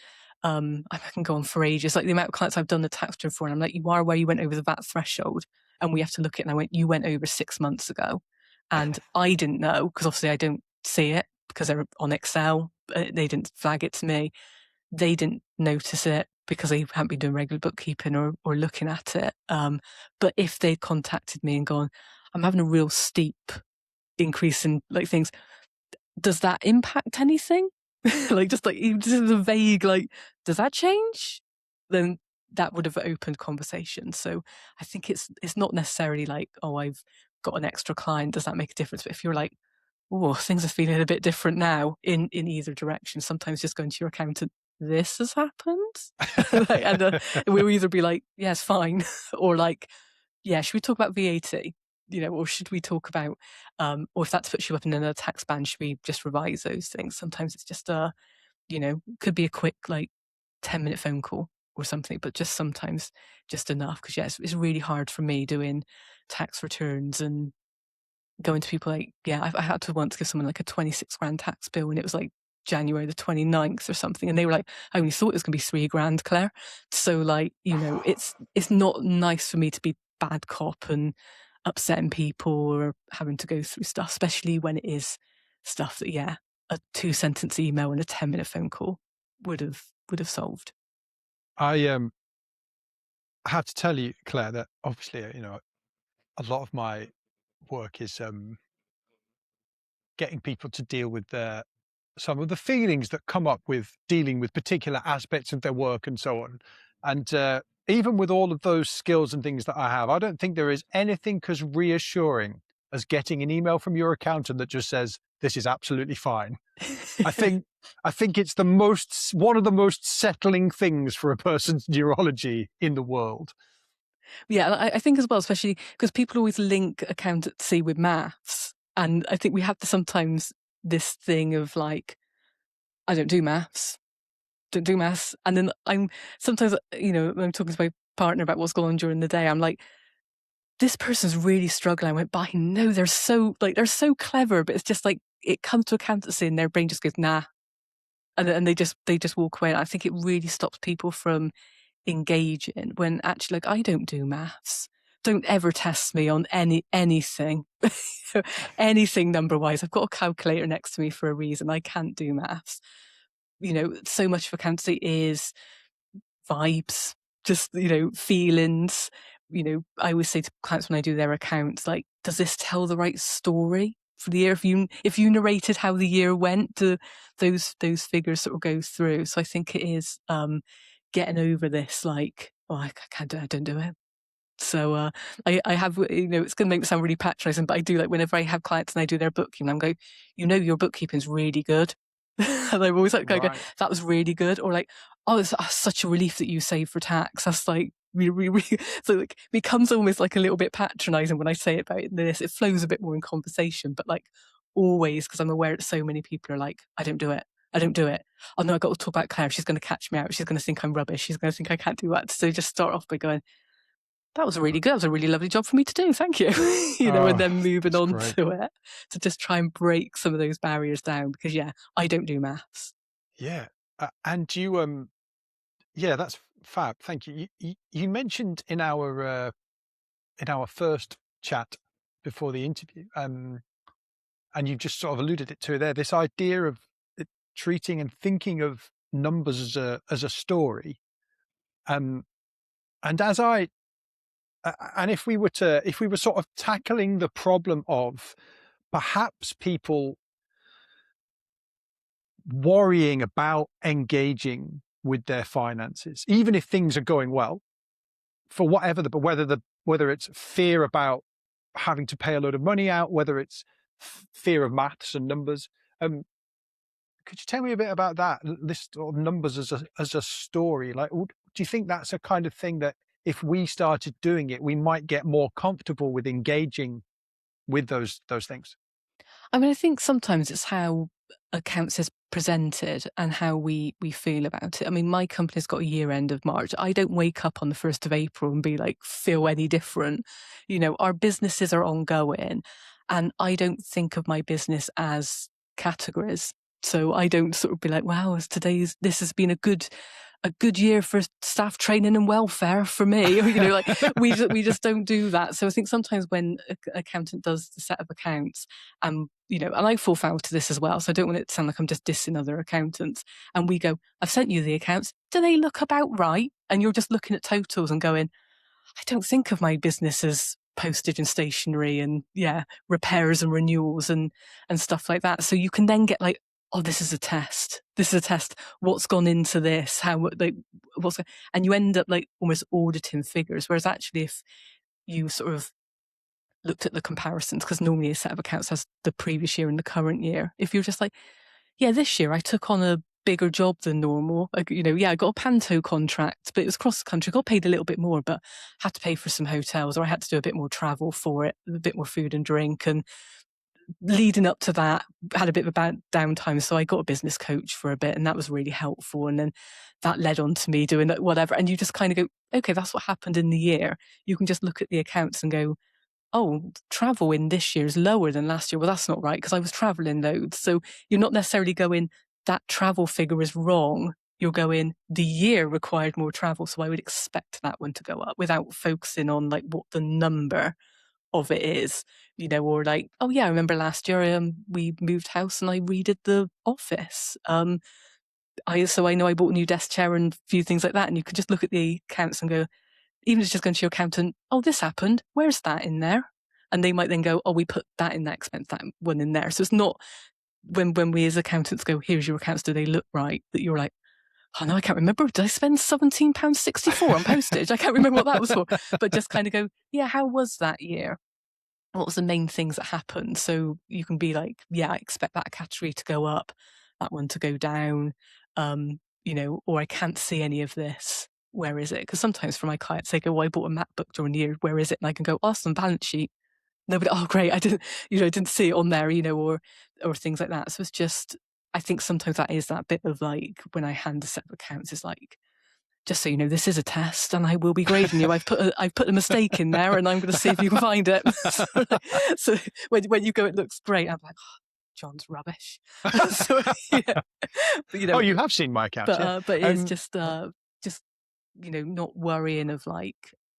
Speaker 2: I can go on for ages. Like the amount of clients I've done the tax return for, and I'm like, "You are where you went over the VAT threshold," and we have to look at it. And I went, "You went over 6 months ago," and I didn't know because obviously I don't see it because they're on Excel. They didn't flag it to me. They didn't notice it because they hadn't been doing regular bookkeeping or looking at it. But if they contacted me and gone, "I'm having a real steep increase in like things," does that impact anything? Like just a vague like, does that change? Then that would have opened conversation. So I think it's not necessarily like, "Oh, I've got an extra client. Does that make a difference?" But if you're like, "Oh, things are feeling a bit different now," in either direction, sometimes just going to your accountant, "This has happened," like, and we'll either be like, "Yes, fine," or like, "Yeah, should we talk about VAT?" You know, or should we talk about, or if that puts you up in another tax band, should we just revise those things? Sometimes it's just you know, could be a quick like 10-minute phone call or something, but just sometimes just enough. Because yeah, it's really hard for me doing tax returns and going to people like, yeah, I had to once give someone like a 26 grand tax bill and it was like January the 29th or something. And they were like, "I only thought it was going to be 3 grand, Claire." So like, you know, it's not nice for me to be bad cop and upsetting people or having to go through stuff, especially when it is stuff that, yeah, a 2-sentence email and a 10-minute phone call would have solved.
Speaker 1: I have to tell you, Claire, that obviously, a lot of my work is getting people to deal with some of the feelings that come up with dealing with particular aspects of their work and so on. And even with all of those skills and things that I have, I don't think there is anything as reassuring as getting an email from your accountant that just says, "This is absolutely fine." I think it's one of the most settling things for a person's neurology in the world.
Speaker 2: Yeah, I think as well, especially because people always link accountancy with maths. And I think we have sometimes this thing of like, "I don't do maths, don't do maths." And then I'm sometimes, you know, when I'm talking to my partner about what's going on during the day, I'm like, "This person's really struggling." I went, "But I know they're so clever," but it's just like, it comes to accountancy and their brain just goes, "Nah." And they just walk away. And I think it really stops people from engaging when actually, like, I don't do maths. Don't ever test me on anything, anything number wise. I've got a calculator next to me for a reason. I can't do maths. You know, so much of accountancy is vibes, just, you know, feelings. You know, I always say to clients when I do their accounts, like, does this tell the right story for the year? If you narrated how the year went, do those figures sort of go through? So I think it is getting over this, like, "Oh, I can't do it, I don't do it." So I have, it's going to make me sound really patronizing, but I do, like, whenever I have clients and I do their bookkeeping, I'm going, your bookkeeping's really good. And I'm always like, go,
Speaker 1: Right.
Speaker 2: that was really good. Or like, oh, it's such a relief that you saved for tax. That's like really, really, so like becomes almost like a little bit patronizing when I say about this. It flows a bit more in conversation, but like always, because I'm aware that so many people are like, I don't do it. I don't do it. Oh no, I got to talk about Claire. She's going to catch me out. She's going to think I'm rubbish. She's going to think I can't do that. So just start off by going, that was really good. That was a really lovely job for me to do. Thank you. And then moving on
Speaker 1: great.
Speaker 2: to it to just try and break some of those barriers down, because I don't do maths.
Speaker 1: Yeah. And you, that's fab. Thank you. You mentioned in our first chat before the interview, and you've just sort of alluded it to there, this idea of treating and thinking of numbers as a story. And as I, and if we were sort of tackling the problem of perhaps people worrying about engaging with their finances, even if things are going well, for whatever whether it's fear about having to pay a load of money out, whether it's fear of maths and numbers. Could you tell me a bit about that? This sort of numbers as a story. Like, do you think that's a kind of thing that if we started doing it, we might get more comfortable with engaging with those things?
Speaker 2: I mean, I think sometimes it's how accounts is presented and how we feel about it. I mean, my company's got a year end of March. I don't wake up on the 1st of April and be like, feel any different. Our businesses are ongoing, and I don't think of my business as categories. So I don't sort of be like, wow, this has been a good year for staff training and welfare for me. Like we just don't do that. So I think sometimes when an accountant does the set of accounts, and I fall foul to this as well. So I don't want it to sound like I'm just dissing other accountants. And we go, I've sent you the accounts. Do they look about right? And you're just looking at totals and going, I don't think of my business as postage and stationery and repairs and renewals and stuff like that. So you can then get like, oh, this is a test. What's gone into this? And you end up like almost auditing figures. Whereas actually, if you sort of looked at the comparisons, because normally a set of accounts has the previous year and the current year. If you're just like, this year I took on a bigger job than normal. Like, I got a Panto contract, but it was cross country. Got paid a little bit more, but had to pay for some hotels, or I had to do a bit more travel for it, a bit more food and drink. And leading up to that, had a bit of a bad downtime. So I got a business coach for a bit, and that was really helpful. And then that led on to me doing whatever. And you just kind of go, okay, that's what happened in the year. You can just look at the accounts and go, oh, travel in this year is lower than last year. Well, that's not right, because I was traveling loads. So you're not necessarily going, that travel figure is wrong. You're going, the year required more travel, so I would expect that one to go up, without focusing on like what the number of it is, or like, oh yeah, I remember last year we moved house and I redid the office. So I know I bought a new desk chair and a few things like that, and you could just look at the accounts and go, even if it's just going to your accountant, oh, this happened, where's that in there? And they might then go, oh, we put that in that expense, that one in there. So it's not when we as accountants go, here's your accounts, do they look right? That you're like, oh no, I can't remember. Did I spend £17.64 on postage? I can't remember what that was for. But just kind of go, how was that year? What was the main things that happened? So you can be like, I expect that category to go up, that one to go down, or I can't see any of this. Where is it? Because sometimes for my clients, they go, well, I bought a MacBook during the year. Where is it? And I can go, oh, it's on the balance sheet. Nobody, oh, great. I didn't see it on there, or things like that. So it's just, I think sometimes that is that bit of like, when I hand a set of accounts, it's like, just so you know, this is a test and I will be grading you. I've put a mistake in there and I'm going to see if you can find it. so when you go, it looks great. I'm like, oh, John's rubbish. So, but,
Speaker 1: Oh, you have seen my accounts,
Speaker 2: but it's just not worrying of like,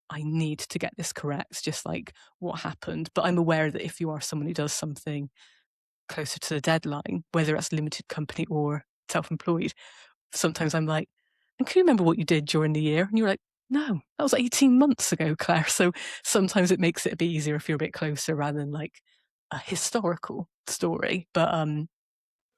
Speaker 2: I need to get this correct. It's just like what happened. But I'm aware that if you are someone who does something closer to the deadline, whether it's limited company or self-employed, sometimes I'm like, and can you remember what you did during the year? And you're like, no, that was 18 months ago, Claire. So sometimes it makes it a bit easier if you're a bit closer rather than like a historical story. But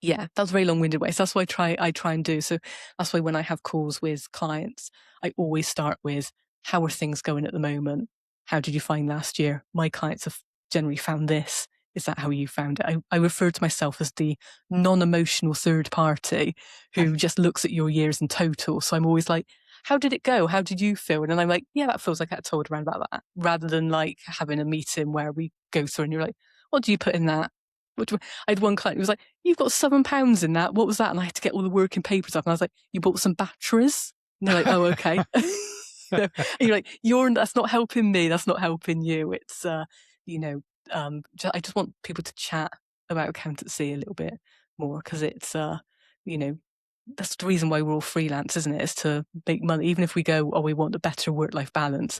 Speaker 2: that was a very long-winded way. So that's what I try and do. So that's why when I have calls with clients, I always start with, how are things going at the moment? how did you find last year? My clients have generally found this. Is that how you found it? I refer to myself as the non-emotional third party who just looks at your years in total. So I'm always like, how did it go? How did you feel? And then I'm like, yeah, that feels like I told around about that, rather than like having a meeting where we go through and you're like, what do you put in that? I had one client who was like, you've got £7 in that. What was that? And I had to get all the working papers up. And I was like, you bought some batteries? And they're like, oh, okay. And you're like, that's not helping me. That's not helping you. It's, I just want people to chat about accountancy a little bit more, because it's, that's the reason why we're all freelance, isn't it? Is to make money. Even if we go, we want a better work-life balance,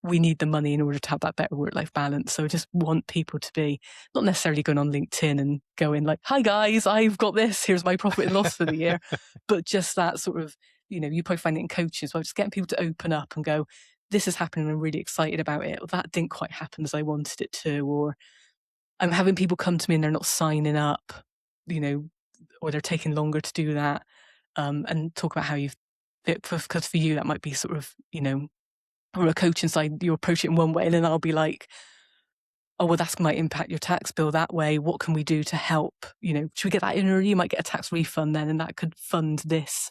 Speaker 2: we need the money in order to have that better work-life balance. So I just want people to be not necessarily going on LinkedIn and going like, hi guys, I've got this, here's my profit and loss for the year. But just that sort of, you probably find it in coaching as well, just getting people to open up and go, this is happening, I'm really excited about it. Or that didn't quite happen as I wanted it to. Or I'm having people come to me and they're not signing up, or they're taking longer to do that. And talk about how because for you, that might be sort of, from a coaching side, you approach it in one way, and then I'll be like, oh, well, that might impact your tax bill that way. What can we do to help? Should we get that in early? You might get a tax refund then, and that could fund this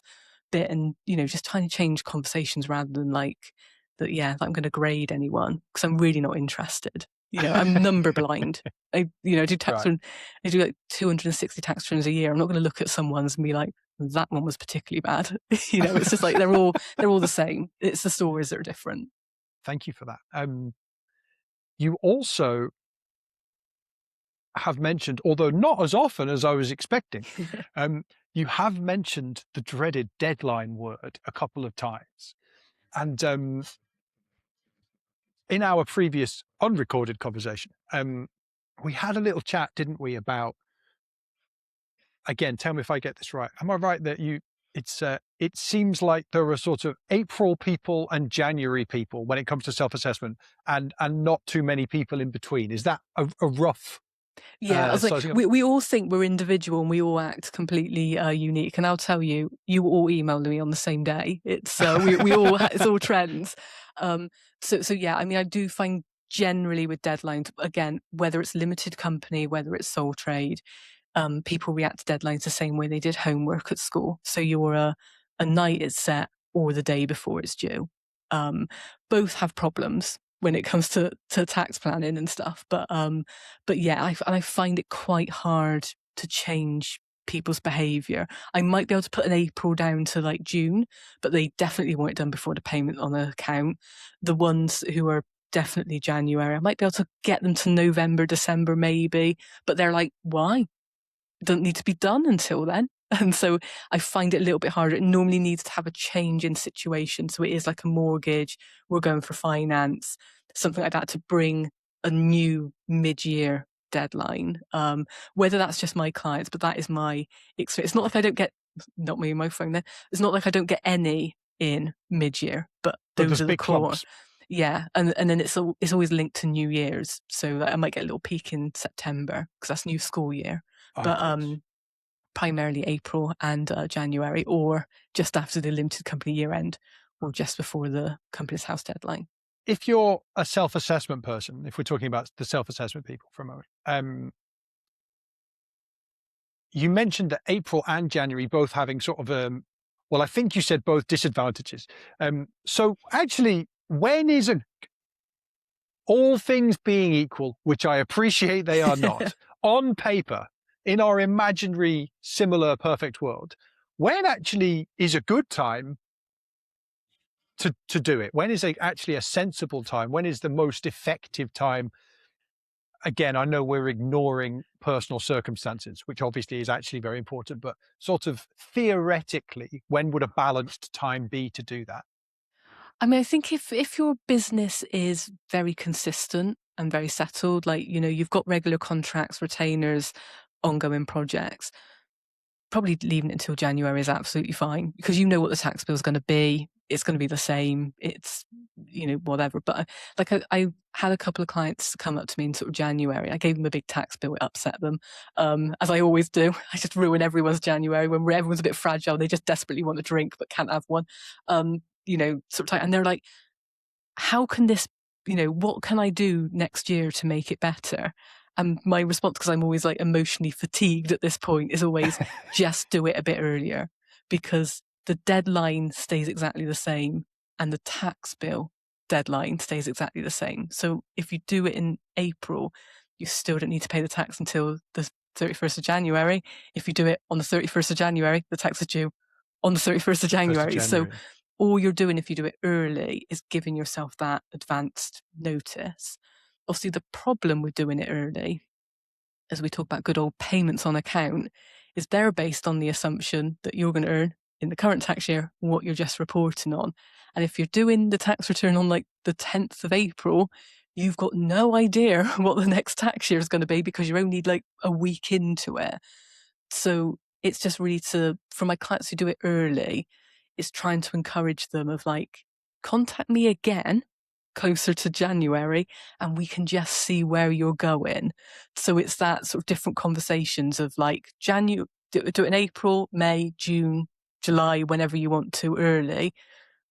Speaker 2: bit. And, just trying to change conversations rather than like that, I'm going to grade anyone, because I'm really not interested. I'm number blind. I do tax return. I do like 260 tax returns a year. I'm not going to look at someone's and be like, that one was particularly bad. It's just like they're all the same. It's the stories that are different.
Speaker 1: Thank you for that. You also have mentioned, although not as often as I was expecting, you have mentioned the dreaded deadline word a couple of times. And in our previous unrecorded conversation, we had a little chat, didn't we, about, again, tell me if I get this right. Am I right that it seems like there are sort of April people and January people when it comes to self-assessment, and not too many people in between? Is that a rough?
Speaker 2: Yeah, I was like, we all think we're individual and we all act completely unique. And I'll tell you, you all emailed me on the same day. It's we all it's all trends. So yeah, I mean, I do find generally with deadlines, again, whether it's limited company, whether it's sole trade, people react to deadlines the same way they did homework at school. So you're a night is set or the day before it's due. Both have problems when it comes to tax planning and stuff. But yeah, I find it quite hard to change people's behaviour. I might be able to put an April down to like June, but they definitely want it done before the payment on the account. The ones who are definitely January, I might be able to get them to November, December maybe, but they're like, why? It doesn't need to be done until then. And so I find it a little bit harder. It normally needs to have a change in situation. So it is like a mortgage, we're going for finance, something like that, to bring a new mid-year deadline. Whether that's just my clients, but that is my experience. It's not like I don't get, not me and my phone there, it's not like I don't get any in mid-year, but those are the core. Clumps. Yeah, and then it's always linked to New Year's. So I might get a little peak in September because that's new school year. But primarily April and January, or just after the limited company year end, or just before the company's house deadline.
Speaker 1: If you're a self-assessment person, if we're talking about the self-assessment people for a moment, you mentioned that April and January both having sort of, well, I think you said both disadvantages. So actually, when is all things being equal, which I appreciate they are not, on paper, in our imaginary, similar, perfect world, when actually is a good time to do it? When is actually a sensible time? When is the most effective time? Again, I know we're ignoring personal circumstances, which obviously is actually very important, but sort of theoretically, when would a balanced time be to do that?
Speaker 2: I mean, I think if your business is very consistent and very settled, like, you've got regular contracts, retainers, ongoing projects, probably leaving it until January is absolutely fine, because you know what the tax bill is going to be. It's going to be the same. It's, whatever. But like I had a couple of clients come up to me in sort of January. I gave them a big tax bill. It upset them, as I always do. I just ruin everyone's January when everyone's a bit fragile. They just desperately want a drink but can't have one. Sort of tight. And they're like, how can this what can I do next year to make it better? And my response, because I'm always like emotionally fatigued at this point, is always just do it a bit earlier, because the deadline stays exactly the same and the tax bill deadline stays exactly the same. So if you do it in April, you still don't need to pay the tax until the 31st of January. If you do it on the 31st of January, the tax is due on the 31st of January. So all you're doing if you do it early is giving yourself that advanced notice. Obviously, the problem with doing it early, as we talk about good old payments on account, is they're based on the assumption that you're going to earn in the current tax year what you're just reporting on. And if you're doing the tax return on like the 10th of April, you've got no idea what the next tax year is going to be because you're only like a week into it. So it's just really for my clients who do it early, is trying to encourage them of like, contact me again closer to January and we can just see where you're going. So it's that sort of different conversations of like do it in April, May, June, July, whenever you want to early.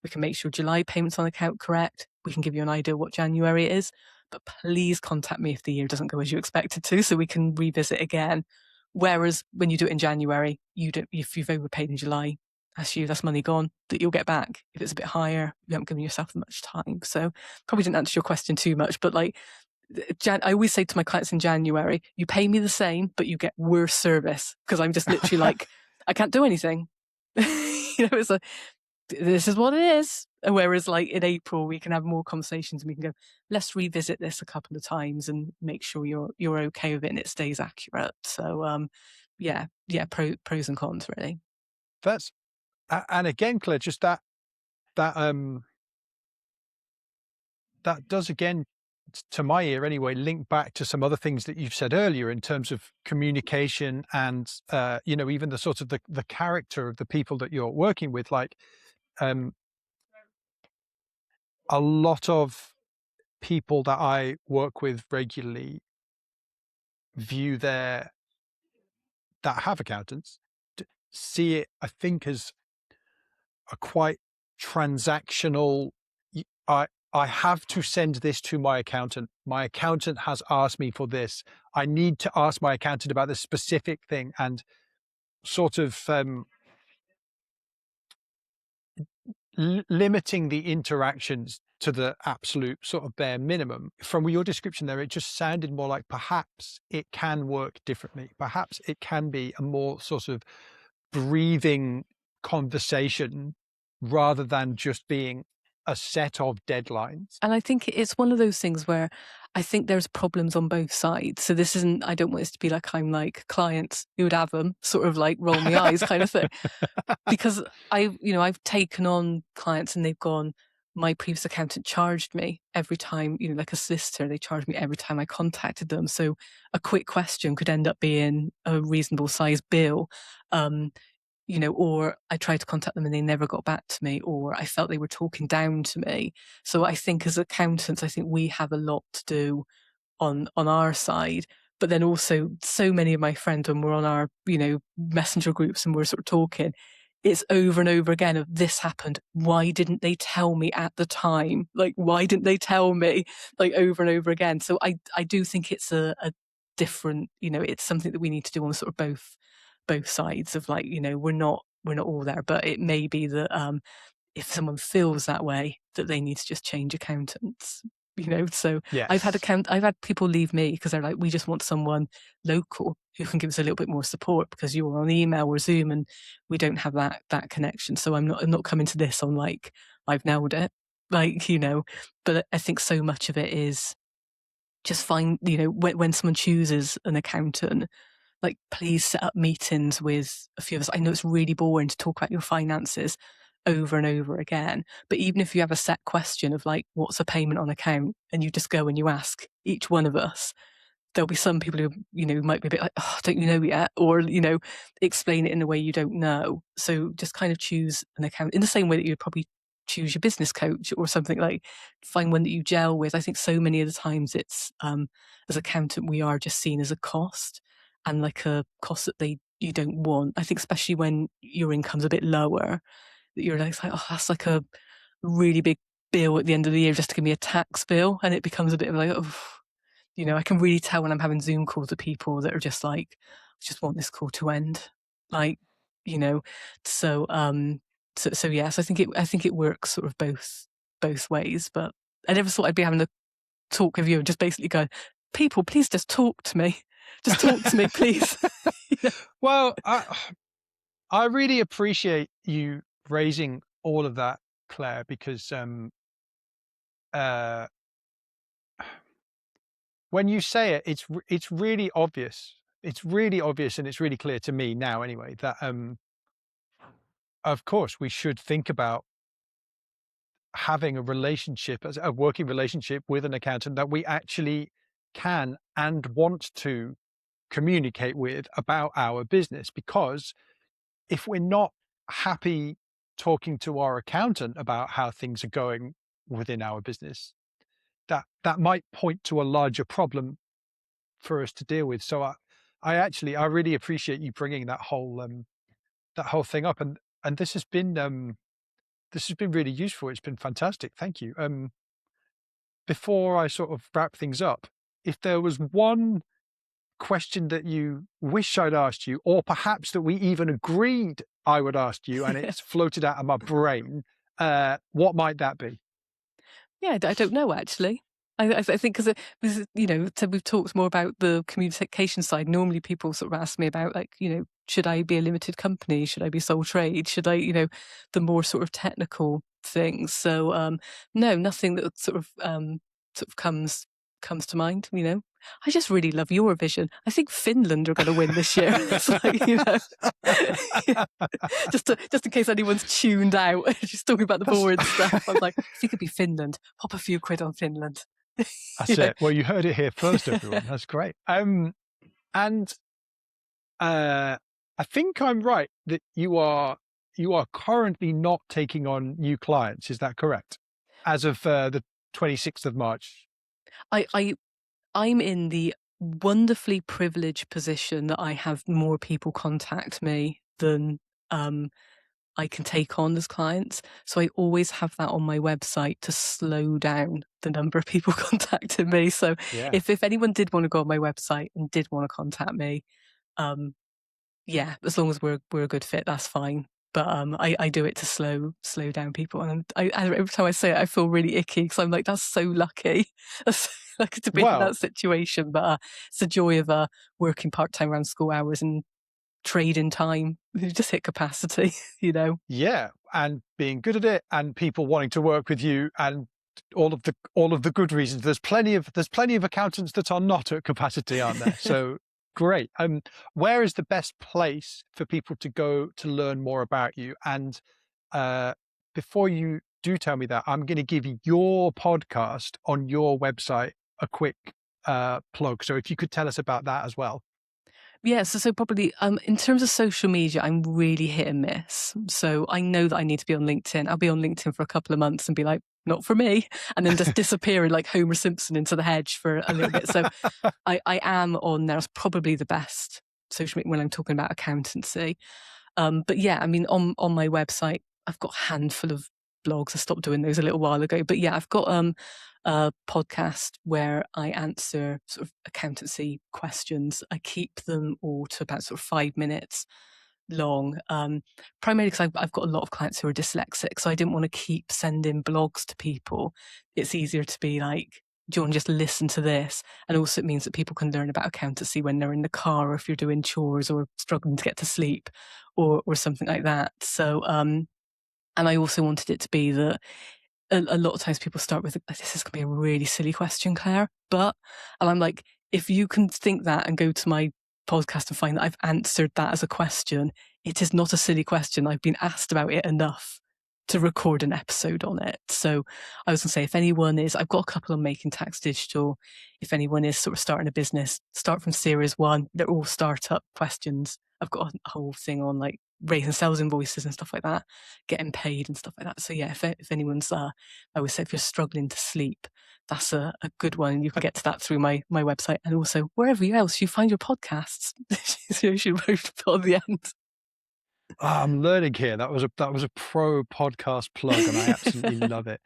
Speaker 2: We can make sure July payments on account correct. We can give you an idea what January is, but please contact me if the year doesn't go as you expected to, so we can revisit again. Whereas when you do it in January, if you've overpaid in July, that's money gone that you'll get back. If it's a bit higher, you haven't given yourself much time. So probably didn't answer your question too much, but like I always say to my clients in January, you pay me the same, but you get worse service, because I'm just literally like, I can't do anything. This is what it is. Whereas like in April, we can have more conversations and we can go, let's revisit this a couple of times and make sure you're okay with it and it stays accurate. So pros and cons really.
Speaker 1: And again, Claire, just that does, again, to my ear anyway, link back to some other things that you've said earlier in terms of communication and even the sort of the character of the people that you're working with. Like a lot of people that I work with regularly that have accountants see it, I think, as a quite transactional. I have to send this to my accountant. My accountant has asked me for this. I need to ask my accountant about this specific thing, and sort of limiting the interactions to the absolute sort of bare minimum. From your description there, it just sounded more like perhaps it can work differently. Perhaps it can be a more sort of breathing conversation rather than just being a set of deadlines.
Speaker 2: And I think it's one of those things where I think there's problems on both sides. So this isn't, I don't want this to be like I'm like clients who would have them sort of like roll me eyes kind of thing. Because I've taken on clients and they've gone, my previous accountant charged me every time, like a solicitor, they charged me every time I contacted them. So a quick question could end up being a reasonable size bill. Or I tried to contact them and they never got back to me, or I felt they were talking down to me. So I think as accountants, I think we have a lot to do on our side. But then also so many of my friends, when we're on our, messenger groups and we're sort of talking, it's over and over again of this happened. Why didn't they tell me at the time? Like, why didn't they tell me? Like over and over again. So I do think it's a different, it's something that we need to do on sort of both sides of like, we're not all there, but it may be that if someone feels that way, that they need to just change accountants. So
Speaker 1: yes.
Speaker 2: I've had people leave me because they're like, we just want someone local who can give us a little bit more support because you're on email or Zoom and we don't have that connection. So I'm not coming to this on like I've nailed it, like, but I think so much of it is just find, when someone chooses an accountant, like please set up meetings with a few of us. I know it's really boring to talk about your finances over and over again, but even if you have a set question of like, what's a payment on account, and you just go and you ask each one of us, there'll be some people who, might be a bit like, oh, don't you know yet? Or, explain it in a way you don't know. So just kind of choose an account in the same way that you'd probably choose your business coach or something, like find one that you gel with. I think so many of the times it's, as accountant, we are just seen as a cost, and like a cost that you don't want. I think especially when your income's a bit lower, that you're like, oh, that's like a really big bill at the end of the year just to give me a tax bill, and it becomes a bit of like, oh, I can really tell when I'm having Zoom calls with people that are just like, I just want this call to end, like, so yes, I think it works sort of both ways. But I never thought I'd be having a talk with you and just basically go, people, please just talk to me. Just talk to me, please.
Speaker 1: Well, I really appreciate you raising all of that, Claire, because when you say it, it's really obvious. It's really obvious, and it's really clear to me now, anyway, that of course we should think about having a relationship, as a working relationship with an accountant that we actually can and want to communicate with about our business. Because if we're not happy talking to our accountant about how things are going within our business, that might point to a larger problem for us to deal with. So I really appreciate you bringing that whole thing up, and this has been really useful. It's been fantastic. Thank you. Before I sort of wrap things up, if there was one question that you wish I'd asked you, or perhaps that we even agreed I would ask you, and it's floated out of my brain, what might that be?
Speaker 2: Yeah, I don't know, actually. I think because so we've talked more about the communication side. Normally people sort of ask me about, like, should I be a limited company? Should I be sole trade? Should I, the more sort of technical things. So no, nothing that sort of comes to mind, I just really love Eurovision. I think Finland are going to win this year. It's like, just in case anyone's tuned out, just talking about the boring stuff. I'm like, if it could be Finland, pop a few quid on Finland.
Speaker 1: That's it. Well, you heard it here first, everyone. That's great. And I think I'm right that you are currently not taking on new clients. Is that correct? As of the 26th of March.
Speaker 2: I'm in the wonderfully privileged position that I have more people contact me than I can take on as clients. So I always have that on my website to slow down the number of people contacting me. So if anyone did want to go on my website and did want to contact me, as long as we're a good fit, that's fine. But I do it to slow down people, and every time I say it, I feel really icky because I'm like, that's so lucky. That's lucky to be in that situation. But it's the joy of working part-time around school hours and trading time. You just hit capacity,
Speaker 1: Yeah, and being good at it, and people wanting to work with you, and all of the good reasons. There's plenty of accountants that are not at capacity, aren't there? So great. Where is the best place for people to go to learn more about you? And before you do tell me that, I'm going to give your podcast on your website a quick plug. So if you could tell us about that as well.
Speaker 2: Yeah, so probably in terms of social media, I'm really hit and miss. So I know that I need to be on LinkedIn. I'll be on LinkedIn for a couple of months and be like, not for me, and then just disappearing like Homer Simpson into the hedge for a little bit. So I am on there. It's probably the best social media when I'm talking about accountancy. But yeah, I mean, on my website, I've got a handful of blogs. I stopped doing those a little while ago. But yeah, I've got a podcast where I answer sort of accountancy questions. I keep them all to about sort of 5 minutes long, primarily because I've got a lot of clients who are dyslexic, so I didn't want to keep sending blogs to people. It's easier to be like, do you want to just listen to this? And also it means that people can learn about accountancy when they're in the car, or if you're doing chores or struggling to get to sleep or something like that. So and I also wanted it to be that a lot of times people start with, this is going to be a really silly question, Claire, and I'm like, if you can think that and go to my podcast and find that I've answered that as a question, it is not a silly question. I've been asked about it enough to record an episode on it. So I was going to say, if anyone is, I've got a couple on Making Tax Digital. If anyone is sort of starting a business, start from series 1. They're all startup questions. I've got a whole thing on like raising sales invoices and stuff like that, getting paid and stuff like that. So yeah, if anyone's, I would say if you're struggling to sleep, that's a good one. You can get to that through my website, and also wherever else you find your podcasts. So you should put on the end.
Speaker 1: I'm learning here. That was a pro podcast plug, and I absolutely love it.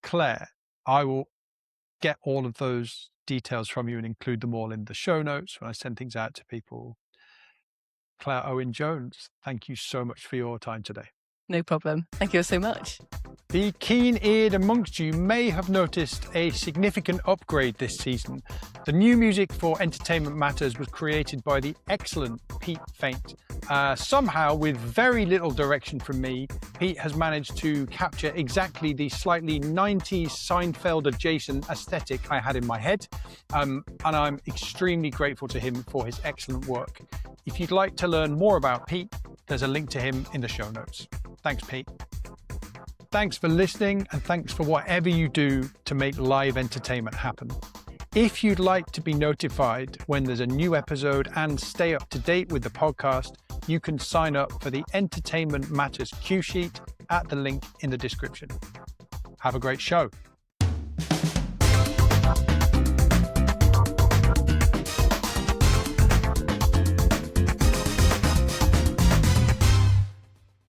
Speaker 1: Claire, I will get all of those details from you and include them all in the show notes when I send things out to people. Claire Owen-Jones, thank you so much for your time today.
Speaker 2: No problem. Thank you so much.
Speaker 1: The keen-eared amongst you may have noticed a significant upgrade this season. The new music for Entertainment Matters was created by the excellent Pete Faint. Somehow, with very little direction from me, Pete has managed to capture exactly the slightly 90s Seinfeld adjacent aesthetic I had in my head, and I'm extremely grateful to him for his excellent work. If you'd like to learn more about Pete, there's a link to him in the show notes. Thanks, Pete. Thanks for listening, and thanks for whatever you do to make live entertainment happen. If you'd like to be notified when there's a new episode and stay up to date with the podcast, you can sign up for the Entertainment Matters Q sheet at the link in the description. Have a great show.